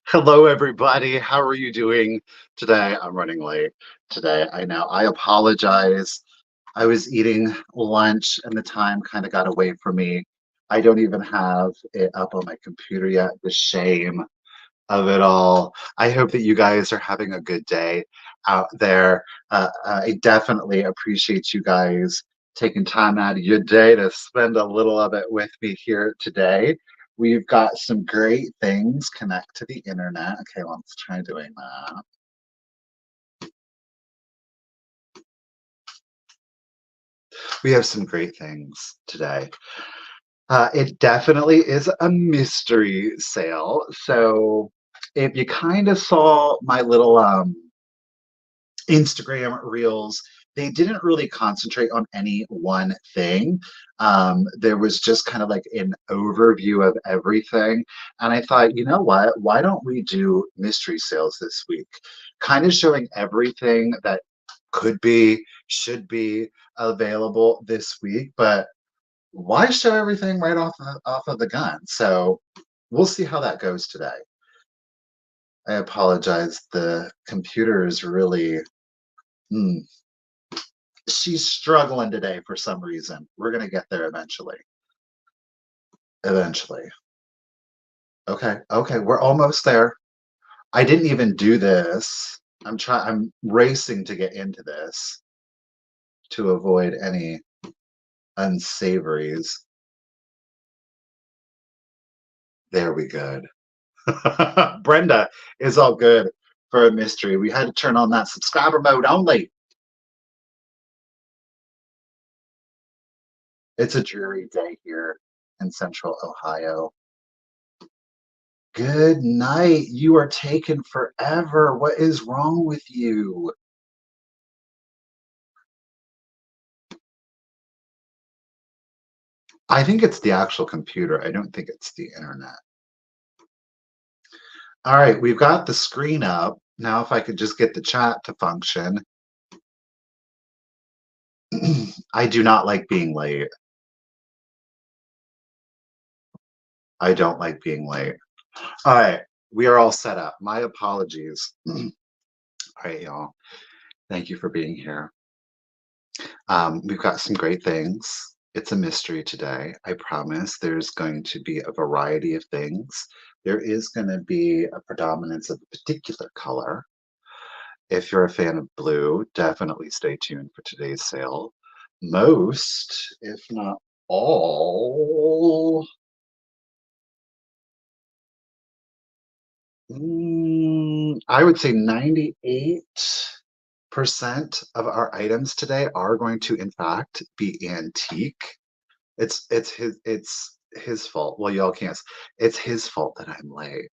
Hello, everybody. How are you doing today? I'm running late today. I know. I apologize. I was eating lunch and the time kind of got away from me. I don't even have it up on my computer yet. The shame of it all. I hope that you guys are having a good day out there. I definitely appreciate you guys taking time out of your day to spend a little of it with me here today. We've got some great things connect to the internet. Okay, let's try doing that. We have some great things today. It definitely is a mystery sale. So if you kind of saw my little Instagram reels, they didn't really concentrate on any one thing. There was just kind of like an overview of everything. And I thought, you know what? Why don't we do mystery sales this week? Kind of showing everything that could be, should be available this week, but why show everything right off of the gun? So we'll see how that goes today. I apologize. The computer is really. Hmm, she's struggling today for some reason. We're gonna get there eventually. Eventually. Okay, okay, we're almost there. I didn't even do this. I'm racing to get into this to avoid any unsavories. There we go. Brenda is all good for a mystery. We had to turn on that subscriber mode only. It's a dreary day here in central Ohio. Good night. You are taking forever. What is wrong with you? I think it's the actual computer. I don't think it's the internet. All right, we've got the screen up. Now, if I could just get the chat to function. I do not like being late. I don't like being late. All right, we are all set up. My apologies. All right, y'all. Thank you for being here. We've got some great things. It's a mystery today. I promise there's going to be a variety of things. There is going to be a predominance of a particular color. If you're a fan of blue, definitely stay tuned for today's sale. Most, if not all, I would say 98% of our items today are going to, in fact, be antique. It's his fault. Well, y'all can't. It's his fault that I'm late.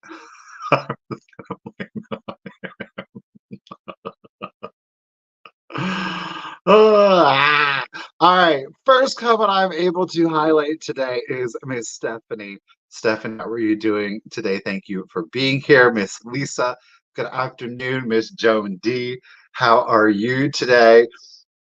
All right. First comment I'm able to highlight today is Miss Stephanie. Stephanie, how are you doing today? Thank you for being here. Miss Lisa, good afternoon. Miss Joan D, how are you today?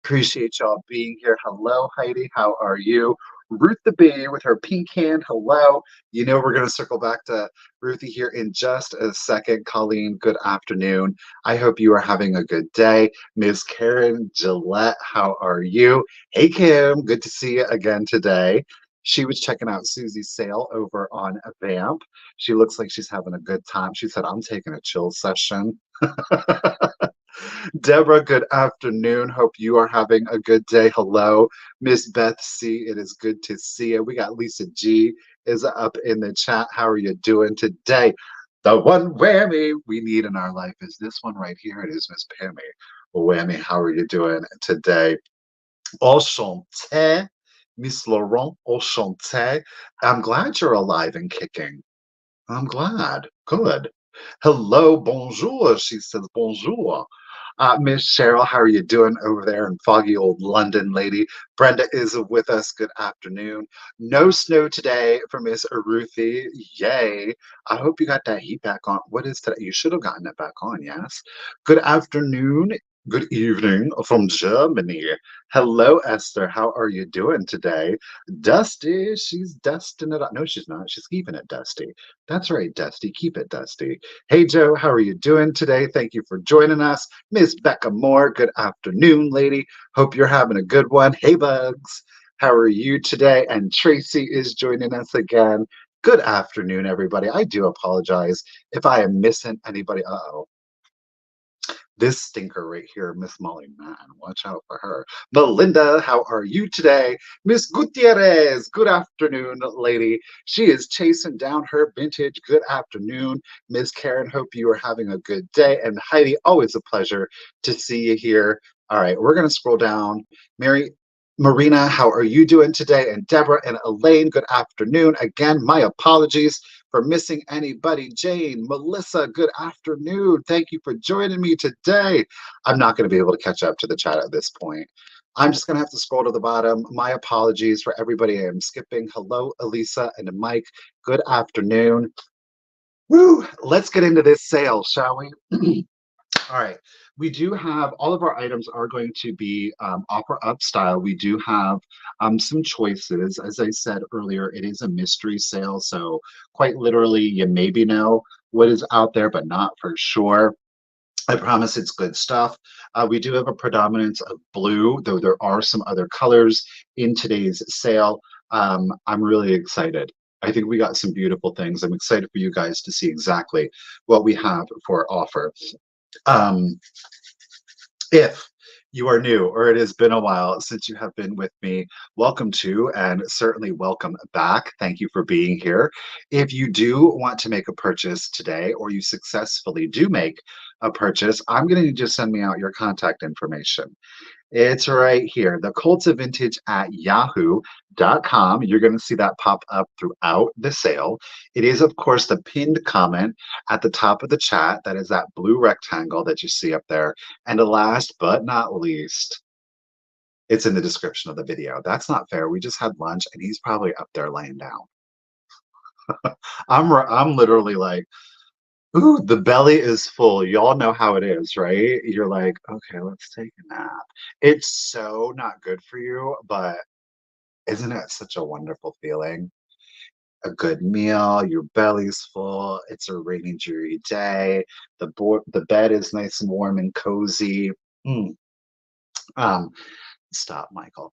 Appreciate y'all being here. Hello, Heidi. How are you? Ruth the Bee with her pink hand. Hello. You know, we're going to circle back to Ruthie here in just a second. Colleen, good afternoon. I hope you are having a good day. Ms. Karen Gillette, how are you? Hey, Kim. Good to see you again today. She was checking out Susie's sale over on Vamp. She looks like she's having a good time. She said, I'm taking a chill session. Deborah, good afternoon. Hope you are having a good day. Hello, Miss Beth C. It is good to see you. We got Lisa G is up in the chat. How are you doing today? The one whammy we need in our life is this one right here. It is Miss Pammy. Whammy, how are you doing today? Enchanté, Miss Laurent, enchanté. I'm glad you're alive and kicking. I'm glad. Good. Hello, bonjour. She says bonjour. Miss Cheryl, how are you doing over there in foggy old London, lady? Brenda is with us. Good afternoon. No snow today for Miss Ruthie. Yay. I hope you got that heat back on. What is today? You should have gotten it back on, yes. Good afternoon. Good evening from Germany. Hello, Esther. How are you doing today? Dusty, she's dusting it up. No, she's not. She's keeping it dusty. That's right, Dusty. Keep it dusty. Hey, Joe, how are you doing today? Thank you for joining us. Miss Becca Moore, good afternoon, lady. Hope you're having a good one. Hey, Bugs, how are you today? And Tracy is joining us again. Good afternoon, everybody. I do apologize if I am missing anybody. Uh-oh. This stinker right here, Miss Molly Mann. Watch out for her. Belinda, how are you today? Miss Gutierrez, good afternoon, lady. She is chasing down her vintage. Good afternoon. Miss Karen, hope you are having a good day. And Heidi, always a pleasure to see you here. All right, we're going to scroll down. Mary, Marina, how are you doing today? And Deborah and Elaine, good afternoon. Again, my apologies for missing anybody. Jane, Melissa, good afternoon. Thank you for joining me today. I'm not going to be able to catch up to the chat at this point. I'm just going to have to scroll to the bottom. My apologies for everybody I am skipping. Hello, Elisa and Mike. Good afternoon. Woo! Let's get into this sale, shall we? All right. We do have all of our items are going to be offer up style. We do have some choices. As I said earlier, it is a mystery sale. So quite literally, you maybe know what is out there, but not for sure. I promise it's good stuff. We do have a predominance of blue, though there are some other colors in today's sale. I'm really excited. I think we got some beautiful things. I'm excited for you guys to see exactly what we have for offer. Um, if you are new or it has been a while since you have been with me, welcome to and certainly welcome back. Thank you for being here. If you do want to make a purchase today or you successfully do make a purchase, I'm going to need you to send me out your contact information. It's right here, The.Cult.Of.Vintage at yahoo.com. You're going to see that pop up throughout the sale. It is, of course, the pinned comment at the top of the chat. That is that blue rectangle that you see up there. And last but not least, it's in the description of the video. That's not fair. We just had lunch and he's probably up there laying down. I'm literally like, ooh, the belly is full. Y'all know how it is, right? You're like, okay, let's take a nap. It's so not good for you, but isn't it such a wonderful feeling? A good meal, your belly's full, it's a rainy, dreary day, the bed is nice and warm and cozy. Mm. Um, Stop, Michael.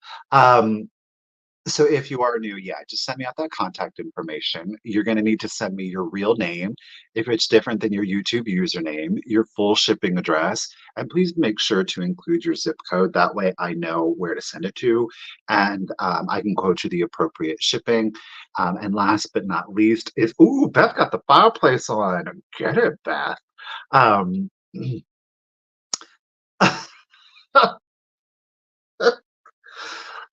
So if you are new, yeah, just send me out that contact information. You're going to need to send me your real name. If it's different than your YouTube username, your full shipping address, and please make sure to include your zip code. That way I know where to send it to, and I can quote you the appropriate shipping. And last but not least is, ooh, Beth got the fireplace on. Get it, Beth. Um,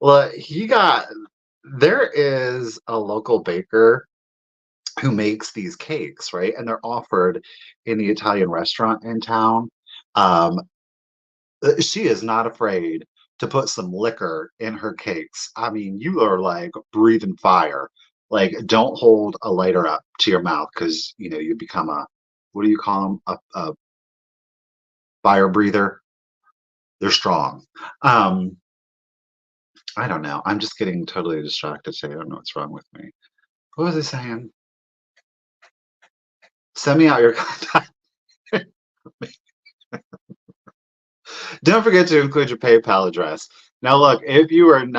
well, there is a local baker who makes these cakes, right? And they're offered in the Italian restaurant in town. Um, she is not afraid to put some liquor in her cakes. I mean, you are like breathing fire. Like, don't hold a lighter up to your mouth because you become a, what do you call them? A fire breather. They're strong. Um, I don't know. I'm just getting totally distracted today. I don't know what's wrong with me. What was I saying? Send me out your contact. Don't forget to include your PayPal address. Now, look, if you don't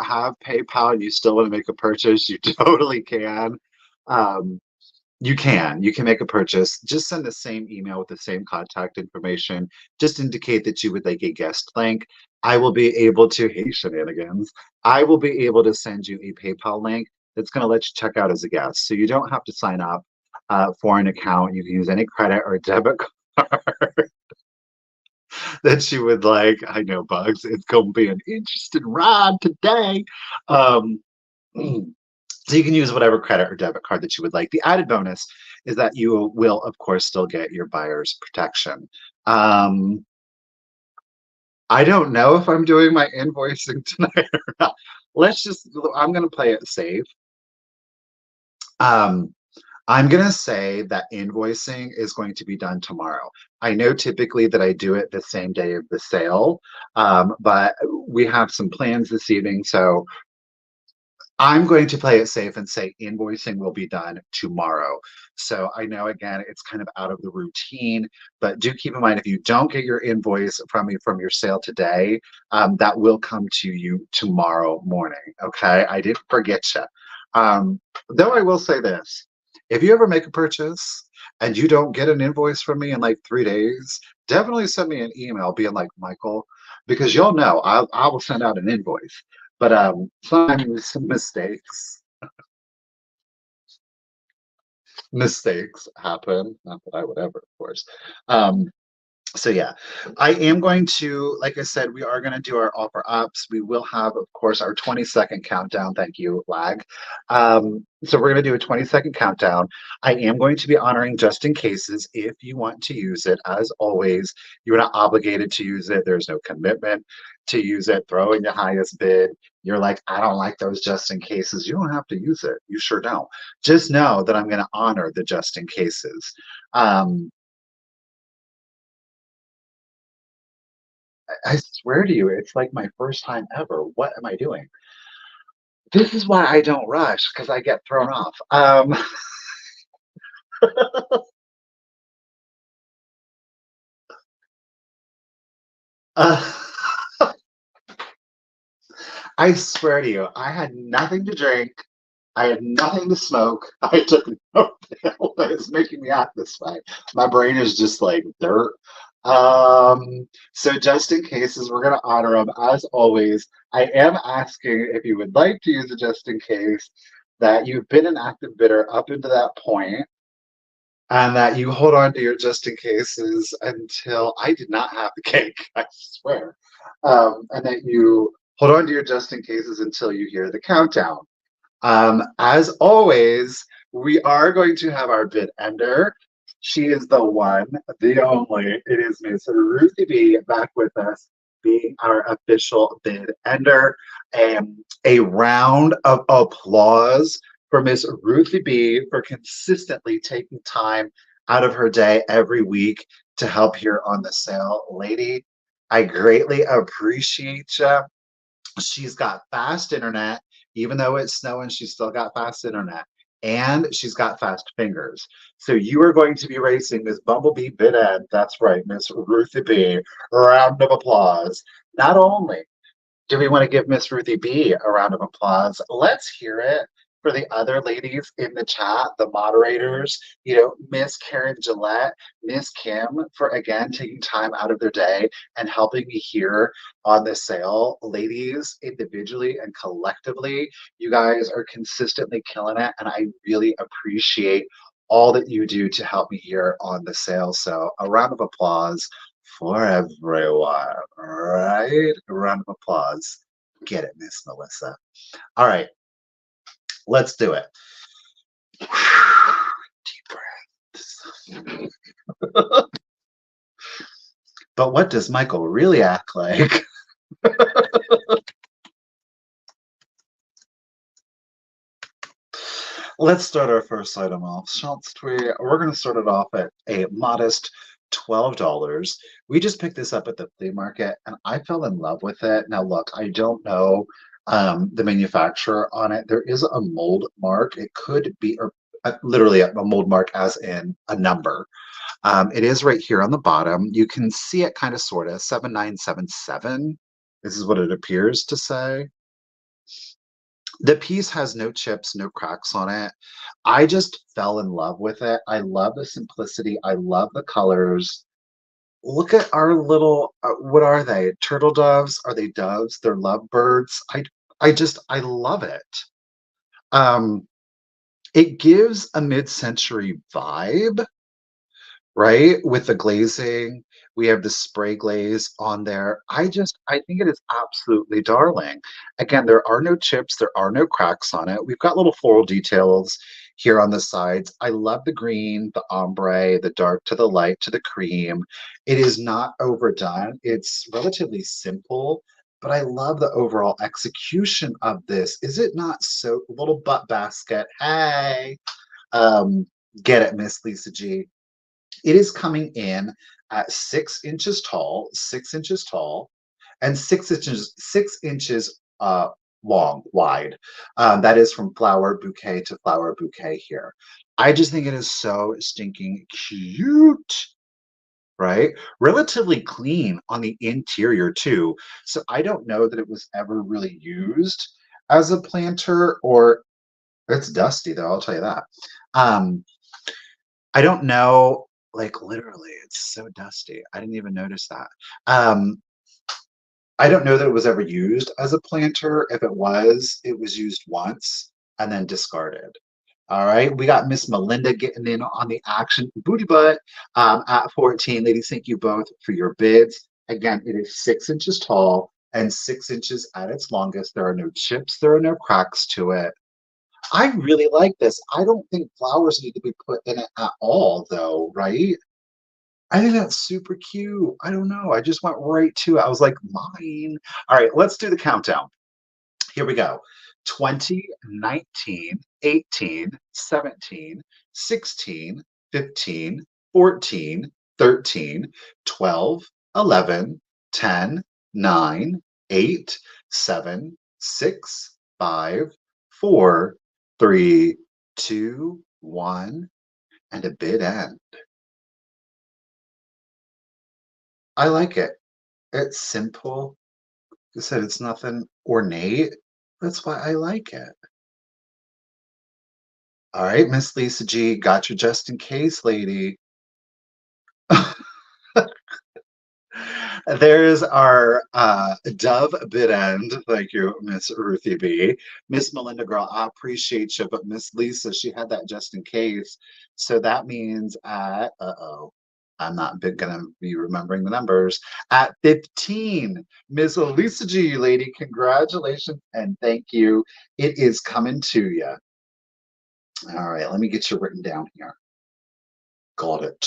have PayPal and you still want to make a purchase, you totally can. Um, you can make a purchase. Just send the same email with the same contact information. Just indicate that you would like a guest link. I will be able to, hey, shenanigans, I will be able to send you a PayPal link that's going to let you check out as a guest. So you don't have to sign up for an account. You can use any credit or debit card that you would like. I know, Bugs. It's going to be an interesting ride today. Um, so you can use whatever credit or debit card that you would like. The added bonus is that you will, of course, still get your buyer's protection. I don't know if I'm doing my invoicing tonight or not. I'm going to play it safe. Um, I'm gonna say that invoicing is going to be done tomorrow. I know typically that I do it the same day of the sale, but we have some plans this evening, so I'm going to play it safe and say invoicing will be done tomorrow. So I know again it's kind of out of the routine, but do keep in mind if you don't get your invoice from me from your sale today, that will come to you tomorrow morning. Okay, I didn't forget you. Though I will say this: if you ever make a purchase and you don't get an invoice from me in like 3 days, definitely send me an email being like Michael, because you'll know I will send out an invoice. But sometimes mistakes happen. Not that I would ever, of course. Um, so yeah, I am going to, like I said, we are going to do our offer ups. We will have, of course, our 20-second countdown. Thank you, lag. So we're going to do a 20-second countdown. I am going to be honoring just in cases. If you want to use it, as always, you're not obligated to use it. There's no commitment to use it. Throw in the highest bid. You're like, I don't like those just in cases. You don't have to use it. You sure don't. Just know that I'm going to honor the just in cases. Um, I swear to you, it's like my first time ever. What am I doing? This is why I don't rush because I get thrown off. Uh, I swear to you, I had nothing to drink. I had nothing to smoke. I took no pill that is making me act this way. My brain is just like dirt. So just in cases, we're gonna honor them as always. I am asking if you would like to use a just in case that you've been an active bidder up into that point, and that you hold on to your just in cases until I did not have the cake, I swear. And that you hold on to your just in cases until you hear the countdown. As always, we are going to have our bid ender. She is the one, the only. It is Miss Ruthie B back with us, being our official bid ender. A round of applause for Miss Ruthie B for consistently taking time out of her day every week to help here on the sale. Lady, I greatly appreciate you. She's got fast internet. Even though it's snowing, she's still got fast internet. And she's got fast fingers. So you are going to be racing Miss Bumblebee Bid End. That's right, Miss Ruthie B. Round of applause. Not only do we want to give Miss Ruthie B a round of applause? Let's hear it for the other ladies in the chat, the moderators, Miss Karen Gillette, Miss Kim, for again taking time out of their day and helping me here on the sale. Ladies, individually and collectively, you guys are consistently killing it, and I really appreciate all that you do to help me here on the sale. So a round of applause for everyone, right? A round of applause. Get it, Miss Melissa. All right, let's do it. Deep breaths. But what does Michael really act like? Let's start our first item off, shall we? We're going to start it off at a modest $12. We just picked this up at the flea market and I fell in love with it. Now, look, I don't know the manufacturer on it. There is a mold mark. It could be, or literally a mold mark as in a number. It is right here on the bottom. You can see it kind of sort of 7977. This is what it appears to say. The piece has no chips, no cracks on it. I just fell in love with it. I love the simplicity. I love the colors. Look at our little, what are they? Turtle doves? Are they doves? They're lovebirds. I love it. Um, it gives a mid-century vibe, right? With the glazing, we have the spray glaze on there. I think it is absolutely darling. Again, there are no chips, there are no cracks on it. We've got little floral details here on the sides. I love the green, the ombre, the dark to the light to the cream. It is not overdone. It's relatively simple, but I love the overall execution of this. Is it not so little butt basket? Hey. Get it, Miss Lisa G. It is coming in at 6 inches tall, 6 inches tall, and 6 inches long, wide. That is from flower bouquet to flower bouquet here. I just think it is so stinking cute, right? Relatively clean on the interior too. So I don't know that it was ever really used as a planter, or it's dusty though, I'll tell you that. Um, I don't know, like literally, it's so dusty. I didn't even notice that. Um, I don't know that it was ever used as a planter. If it was used once and then discarded. All right, we got Miss Melinda getting in on the action. Booty butt at 14. Ladies, thank you both for your bids. Again, it is 6 inches tall and 6 inches at its longest. There are no chips, there are no cracks to it. I really like this. I don't think flowers need to be put in it at all, though, right? I think that's super cute. I don't know. I just went right to it. I was like, mine. All right, let's do the countdown. Here we go. 20, 19, 18, 17, 16, 15, 14, 13, 12, 11, 10, 9, 8, 7, 6, 5, 4, 3, 2, 1, and a bid end. I like it. It's simple. Like I said, it's nothing ornate. That's why I like it. All right, Miss Lisa G, got you just in case, lady. There's our Dove bid end. Thank you, Miss Ruthie B. Miss Melinda Girl, I appreciate you, but Miss Lisa, she had that just in case. So that means at, I'm not gonna be remembering the numbers. At 15, Miss Lisa G, lady, congratulations and thank you. It is coming to you. All right, let me get you written down here. Got it.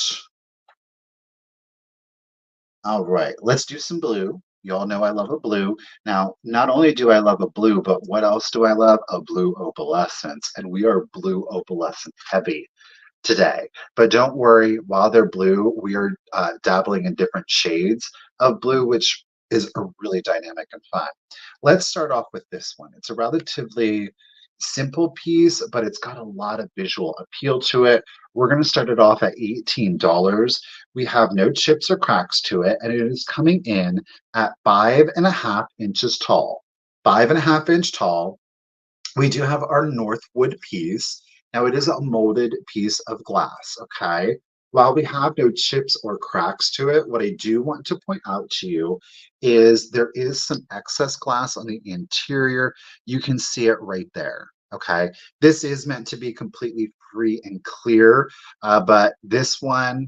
All right, let's do some blue. You all know I love a blue. Now, not only do I love a blue, but what else do I love? A blue opalescence. And we are blue opalescent heavy today. But don't worry, while they're blue, we are dabbling in different shades of blue, which is a really dynamic and fun. Let's start off with this one. It's a relatively simple piece, but it's got a lot of visual appeal to it. We're going to start it off at $18. We have no chips or cracks to it, and it is coming in at 5.5 inches tall. 5.5 inch tall. We do have our Northwood piece. Now it is a molded piece of glass, okay? While we have no chips or cracks to it, what I do want to point out to you is there is some excess glass on the interior. You can see it right there, okay? This is meant to be completely free and clear, but this one,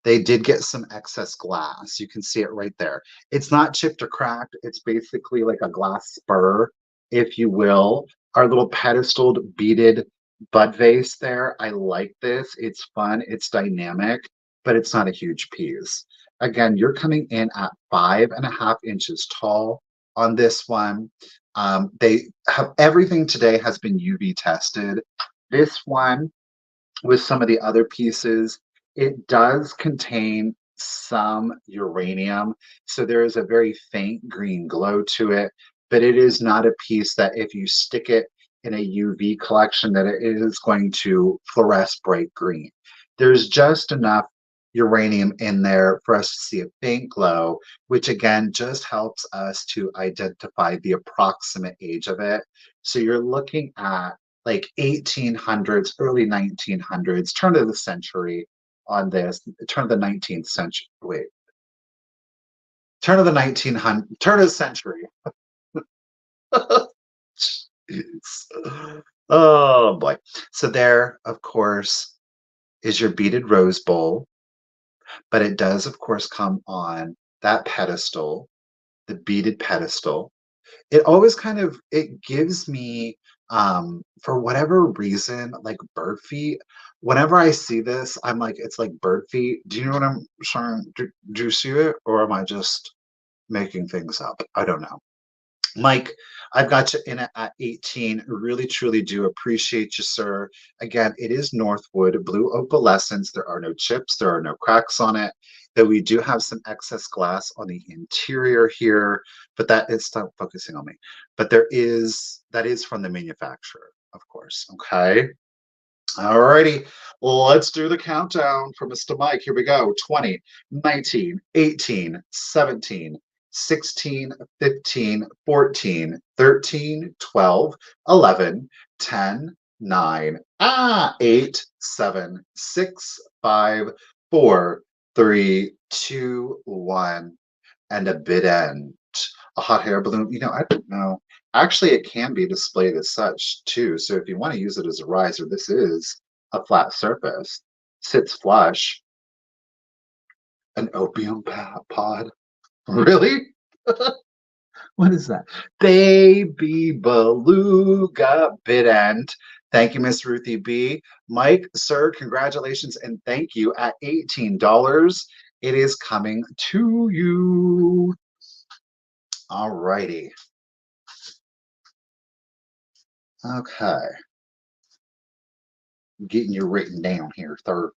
they did get some excess glass. You can see it right there. It's not chipped or cracked. It's basically like a glass spur, if you will. Our little pedestaled beaded bud vase there. I like this. It's fun. It's dynamic, but it's not a huge piece. Again, you're coming in at 5.5 inches tall on this one. They have everything today has been UV tested. This one with some of the other pieces, it does contain some uranium. So there is a very faint green glow to it, but it is not a piece that if you stick it in a UV collection that it is going to fluoresce bright green. There's just enough uranium in there for us to see a faint glow, which again just helps us to identify the approximate age of it. So you're looking at like 1800s, early 1900s, turn of the century on this, turn of the 19th century, wait, turn of the 1900, turn of the century. Jeez. Oh boy. So there, of course, is your beaded rose bowl, but it does, of course, come on that pedestal, the beaded pedestal. It always kind of it gives me for whatever reason like bird feet. Whenever I see this, I'm like it's like bird feet. Do you know what I'm trying? Do you see it, or am I just making things up? I don't know. Mike, I've got you in at 18. Really, truly do appreciate you, sir. Again, it is Northwood Blue Opalescence. There are no chips, there are no cracks on it. Though we do have some excess glass on the interior here, but that is, stop focusing on me. But that is from the manufacturer, of course. Okay. All righty. Let's do the countdown for Mr. Mike. Here we go. 20, 19, 18, 17, 16, 15, 14, 13, 12, 11, 10, 9, 8, 7, 6, 5, 4, 3, 2, 1, and a bit end. A hot air balloon. I don't know. Actually, it can be displayed as such too. So if you want to use it as a riser, this is a flat surface. Sits flush. An opium pod. Really? What is that? Baby beluga bit end. Thank you, Miss Ruthie B. Mike, sir, congratulations and thank you at $18. It is coming to you. All righty. Okay. Getting you written down here, third.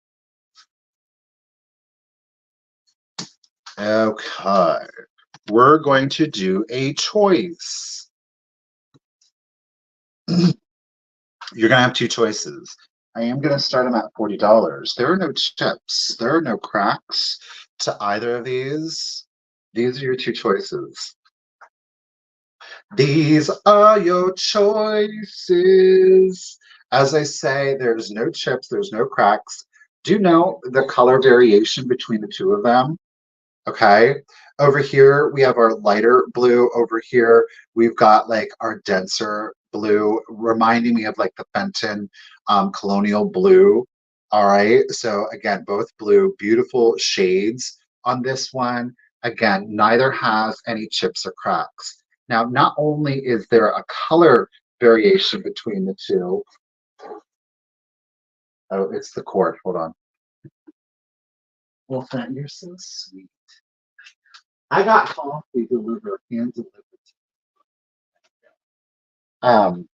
Okay. We're going to do a choice. You're going to have two choices. I am going to start them at $40. There are no chips. There are no cracks to either of these. These are your two choices. These are your choices. As I say, there's no chips, there's no cracks. Do note the color variation between the two of them. Okay. Over here, we have our lighter blue. Over here, we've got like our denser blue, reminding me of like the Fenton colonial blue. All right. So again, both blue, beautiful shades on this one. Again, neither has any chips or cracks. Now, not only is there a color variation between the two. Oh, it's the cord. Hold on. Well, Fenton, you're so sweet. I got coffee delivered, hand delivered. Um,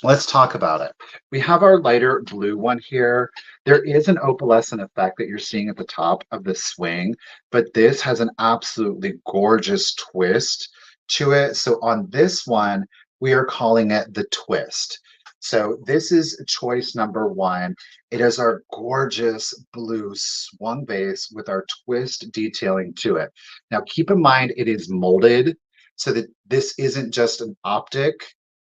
let's talk about it. We have our lighter blue one here. There is an opalescent effect that you're seeing at the top of the swing, but this has an absolutely gorgeous twist to it. So on this one, we are calling it the twist. So this is choice number one. It is our gorgeous blue swung vase with our twist detailing to it. Now keep in mind it is molded so that this isn't just an optic.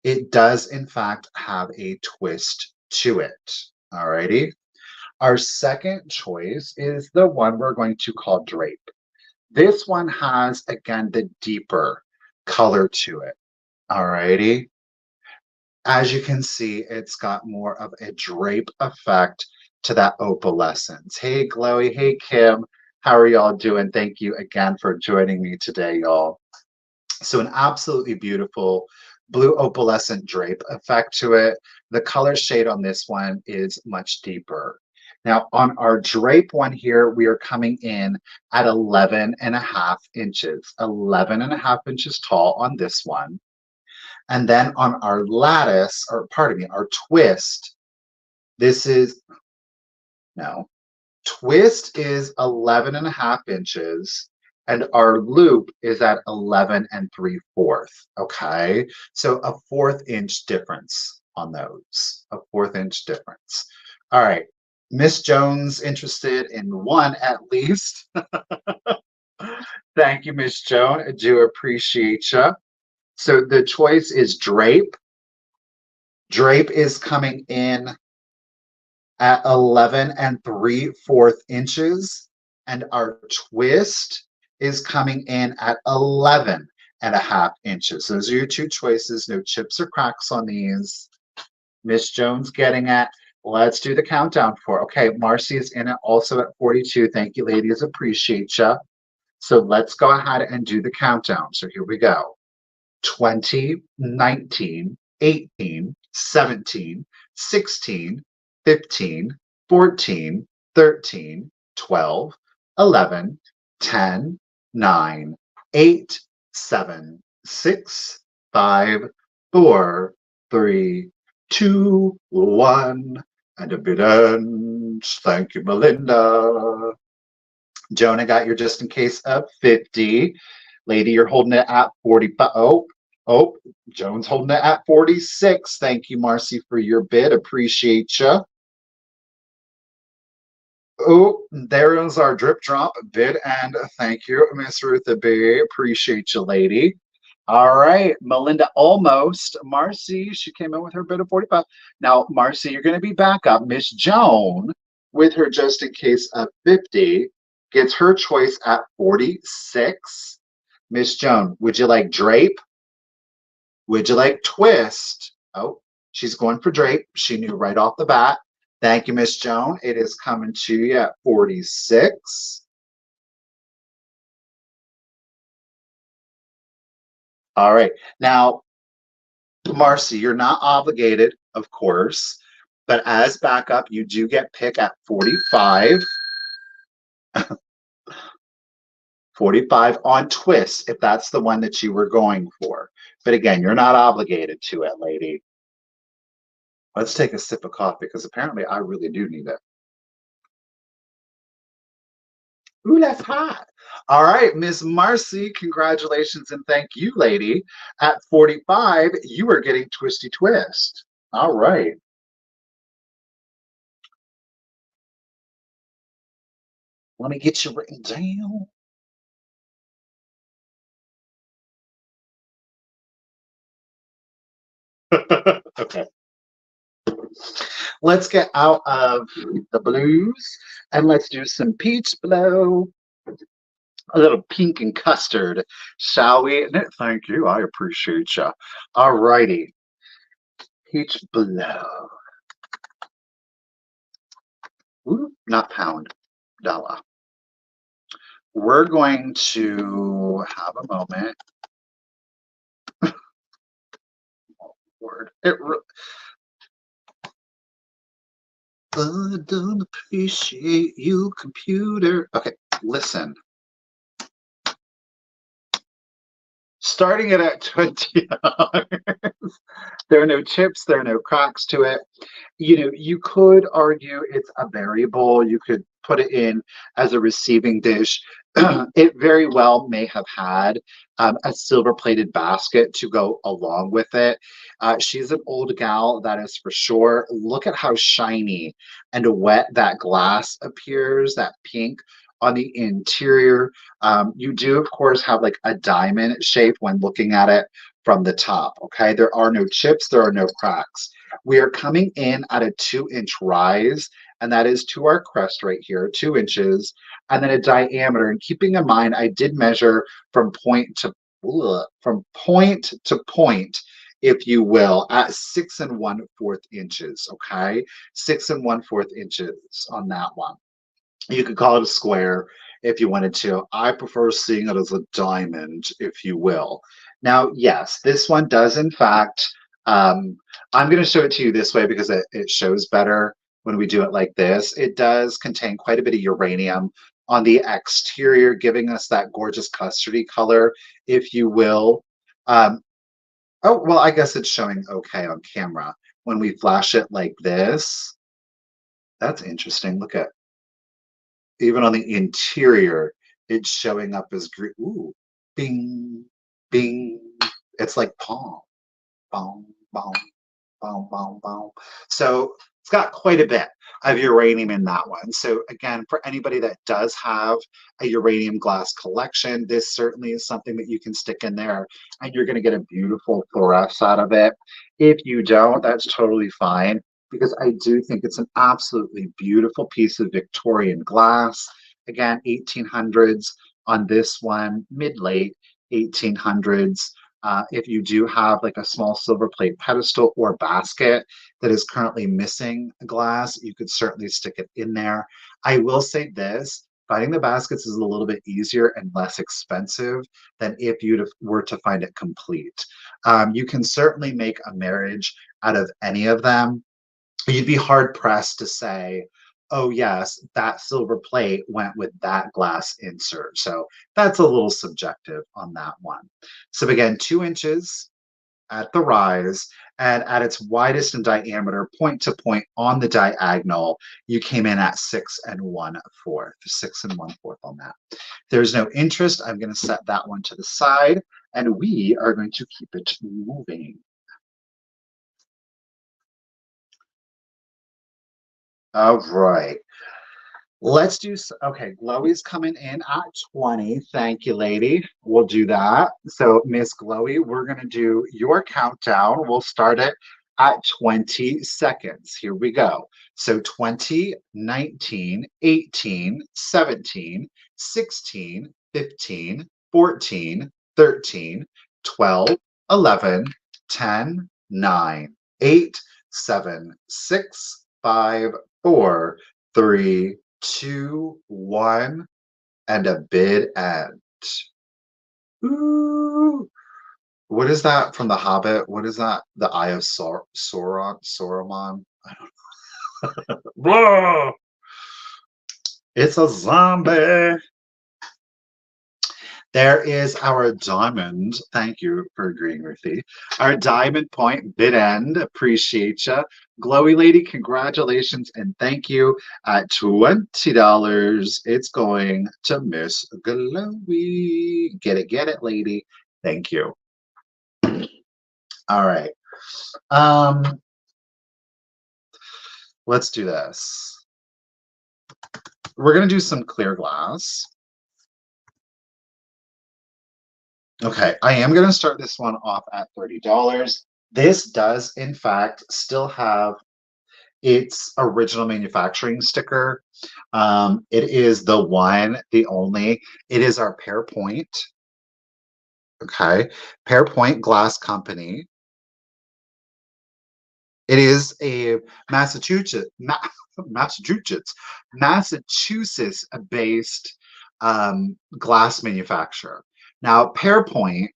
It does in fact have a twist to it. All righty. Our second choice is the one we're going to call drape. This one has, again, the deeper color to it. All righty. As you can see, it's got more of a drape effect to that opalescence. Hey, Glowy. Hey, Kim. How are y'all doing? Thank you again for joining me today, y'all. So an absolutely beautiful blue opalescent drape effect to it. The color shade on this one is much deeper. Now on our drape one here, we are coming in at 11.5 inches, 11.5 inches tall on this one. And then on our lattice, or pardon me, our twist, this is, no, twist is 11.5 inches and our loop is at 11 3/4. Okay, so a 1/4 inch difference on those, a 1/4 inch difference. All right, Miss Jones interested in one at least. Thank you, Miss Joan. I do appreciate you. So the choice is drape. Drape is coming in at 11 3/4 inches, and our twist is coming in at 11.5 inches. Those are your two choices. No chips or cracks on these. Miss Jones getting at. Let's do the countdown for. Okay, Marcy is in it also at 42. Thank you, ladies. Appreciate you. So let's go ahead and do the countdown. So here we go. 20, 19, 18, 17, 16, 15, 14, 13, 12, 11, 10, 9, 8, 7, 6, 5, 4, 3, 2, 1, and a bit end. Thank you, Melinda. Jonah got your just in case of 50. Lady, you're holding it at 45. Oh, Joan's holding it at 46. Thank you, Marcy, for your bid. Appreciate you. Oh, there is our drip drop bid, and thank you, Miss Rutha B. Appreciate you, lady. All right, Melinda almost. Marcy, she came in with her bid of 45. Now, Marcy, you're going to be back up. Miss Joan, with her just in case of 50, gets her choice at 46. Miss Joan, would you like drape? Would you like twist? Oh, she's going for drape. She knew right off the bat. Thank you, Miss Joan. It is coming to you at 46. All right. Now, Marcy, you're not obligated, of course, but as backup, you do get pick at 45. 45 on twist, if that's the one that you were going for. But again, you're not obligated to it, lady. Let's take a sip of coffee because apparently I really do need it. Ooh, that's hot. All right, Miss Marcy, congratulations and thank you, lady. At 45, you are getting Twisty Twist. All right. Let me get you written down. Okay. Let's get out of the blues and let's do some peach blow. A little pink and custard, shall we? Thank you. I appreciate you. All righty. Peach blow. Ooh, not pound, dollar. We're going to have a moment. Word. I don't appreciate you, computer. Okay, listen. Starting it at $20. There are no chips, there are no cracks to it. You know, you could argue it's a variable. You could put it in as a receiving dish. It very well may have had a silver plated basket to go along with it. She's an old gal, that is for sure. Look at how shiny and wet that glass appears, that pink on the interior. You do, of course, have like a diamond shape when looking at it from the top. Okay, there are no chips, there are no cracks. We are coming in at a 2-inch rise, and that is to our crest right here, 2 inches, and then a diameter. And keeping in mind, I did measure from point to point, if you will, at 6 1/4 inches. Okay, 6 1/4 inches on that one. You could call it a square if you wanted to. I prefer seeing it as a diamond, if you will. Now, yes, this one does, in fact, I'm going to show it to you this way because it shows better when we do it like this. It does contain quite a bit of uranium on the exterior, giving us that gorgeous custardy color, if you will. Oh, well, I guess it's showing okay on camera. When we flash it like this, that's interesting. Look at, even on the interior, it's showing up as green. Ooh, bing, bing. It's like palm, boom, boom, boom, boom, boom. So it's got quite a bit of uranium in that one. So again, for anybody that does have a uranium glass collection, this certainly is something that you can stick in there and you're going to get a beautiful fluoresce out of it. If you don't, that's totally fine, because I do think it's an absolutely beautiful piece of Victorian glass. Again, 1800s on this one, mid-late 1800s. If you do have like a small silver plate pedestal or basket that is currently missing glass, you could certainly stick it in there. I will say this, finding the baskets is a little bit easier and less expensive than if you were to find it complete. You can certainly make a marriage out of any of them. You'd be hard pressed to say, oh yes, that silver plate went with that glass insert. So that's a little subjective on that one. So again, 2 inches at the rise, and at its widest in diameter, point to point on the diagonal, you came in at 6 1/4, 6 1/4 on that. If there's no interest, I'm going to set that one to the side, and we are going to keep it moving. All right. Let's do, okay, Glowy's coming in at 20. Thank you, lady. We'll do that. So, Miss Glowy, we're going to do your countdown. We'll start it at 20 seconds. Here we go. So, 20, 19, 18, 17, 16, 15, 14, 13, 12, 11, 10, 9, 8, 7, 6, 5, 4, 3, 2, 1, and a bid end. Ooh. What is that from The Hobbit? What is that? The Eye of Sauron? I don't know. It's a zombie. There is our diamond. Thank you for agreeing with me. Our diamond point bid end. Appreciate you. Glowy lady, congratulations and thank you. At $20, it's going to Miss Glowy. Get it, lady. Thank you. All right. Let's do this. We're going to do some clear glass. Okay, I am going to start this one off at $30. This does, in fact, still have its original manufacturing sticker. It is the one, the only. It is our Pairpoint. Okay, Pairpoint Glass Company. It is a Massachusetts-based glass manufacturer. Now, Pairpoint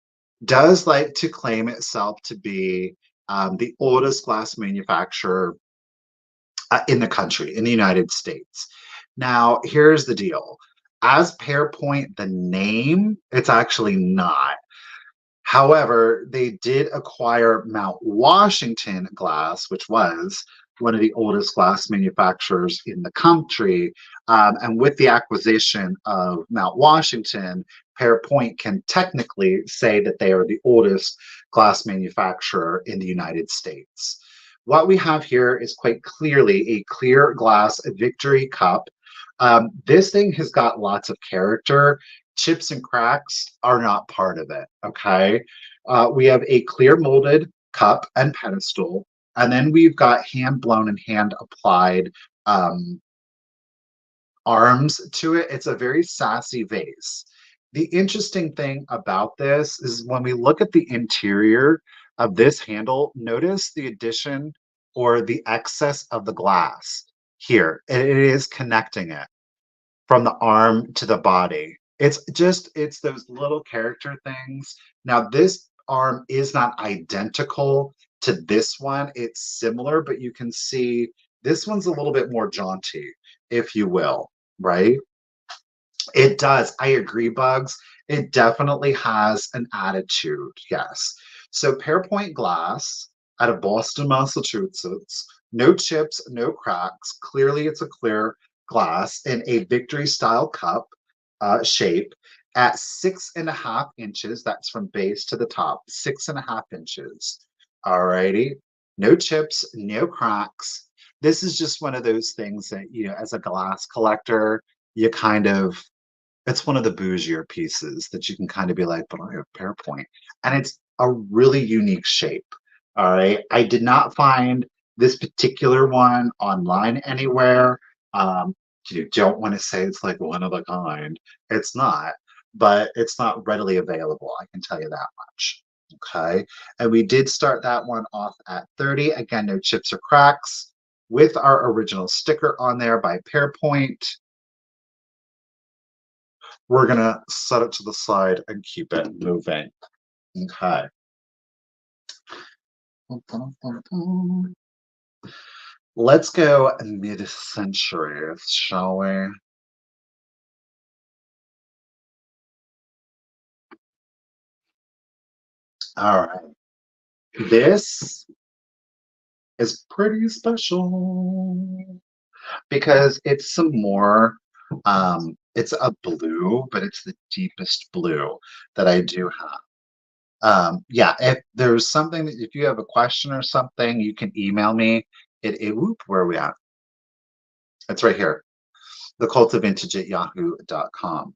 does like to claim itself to be the oldest glass manufacturer in the country, in the United States. Now, here's the deal. As Pairpoint, the name, it's actually not. However, they did acquire Mount Washington Glass, which was one of the oldest glass manufacturers in the country. And with the acquisition of Mount Washington, Pairpoint can technically say that they are the oldest glass manufacturer in the United States. What we have here is quite clearly a clear glass Victory cup. This thing has got lots of character. Chips and cracks are not part of it, okay? We have a clear molded cup and pedestal, and then we've got hand-blown and hand-applied arms to it. It's a very sassy vase. The interesting thing about this is when we look at the interior of this handle, notice the addition or the excess of the glass here. It is connecting it from the arm to the body. It's those little character things. Now, this arm is not identical to this one. It's similar, but you can see this one's a little bit more jaunty, if you will, right? It does. I agree, Bugs. It definitely has an attitude, yes. So Pairpoint Glass out of Boston, Massachusetts. No chips, no cracks. Clearly, it's a clear glass in a Victory style cup shape at 6.5 inches. That's from base to the top, 6.5 inches. All righty. No chips, no cracks. This is just one of those things that, you know, as a glass collector, you kind of, it's one of the bougier pieces that you can kind of be like, but I have Pairpoint. And it's a really unique shape. All right. I did not find this particular one online anywhere. You don't want to say it's like one of a kind. It's not, but it's not readily available. I can tell you that much. Okay. And we did start that one off at 30. Again, no chips or cracks with our original sticker on there by Pairpoint. We're going to set it to the side and keep it moving. Okay. Let's go mid-century, shall we? All right. This is pretty special because it's some more, it's a blue, but it's the deepest blue that I do have. Yeah, if there's something that if you have a question or something, you can email me. Whoop, where are we at? It's right here. The.Cult.Of.Vintage at yahoo.com.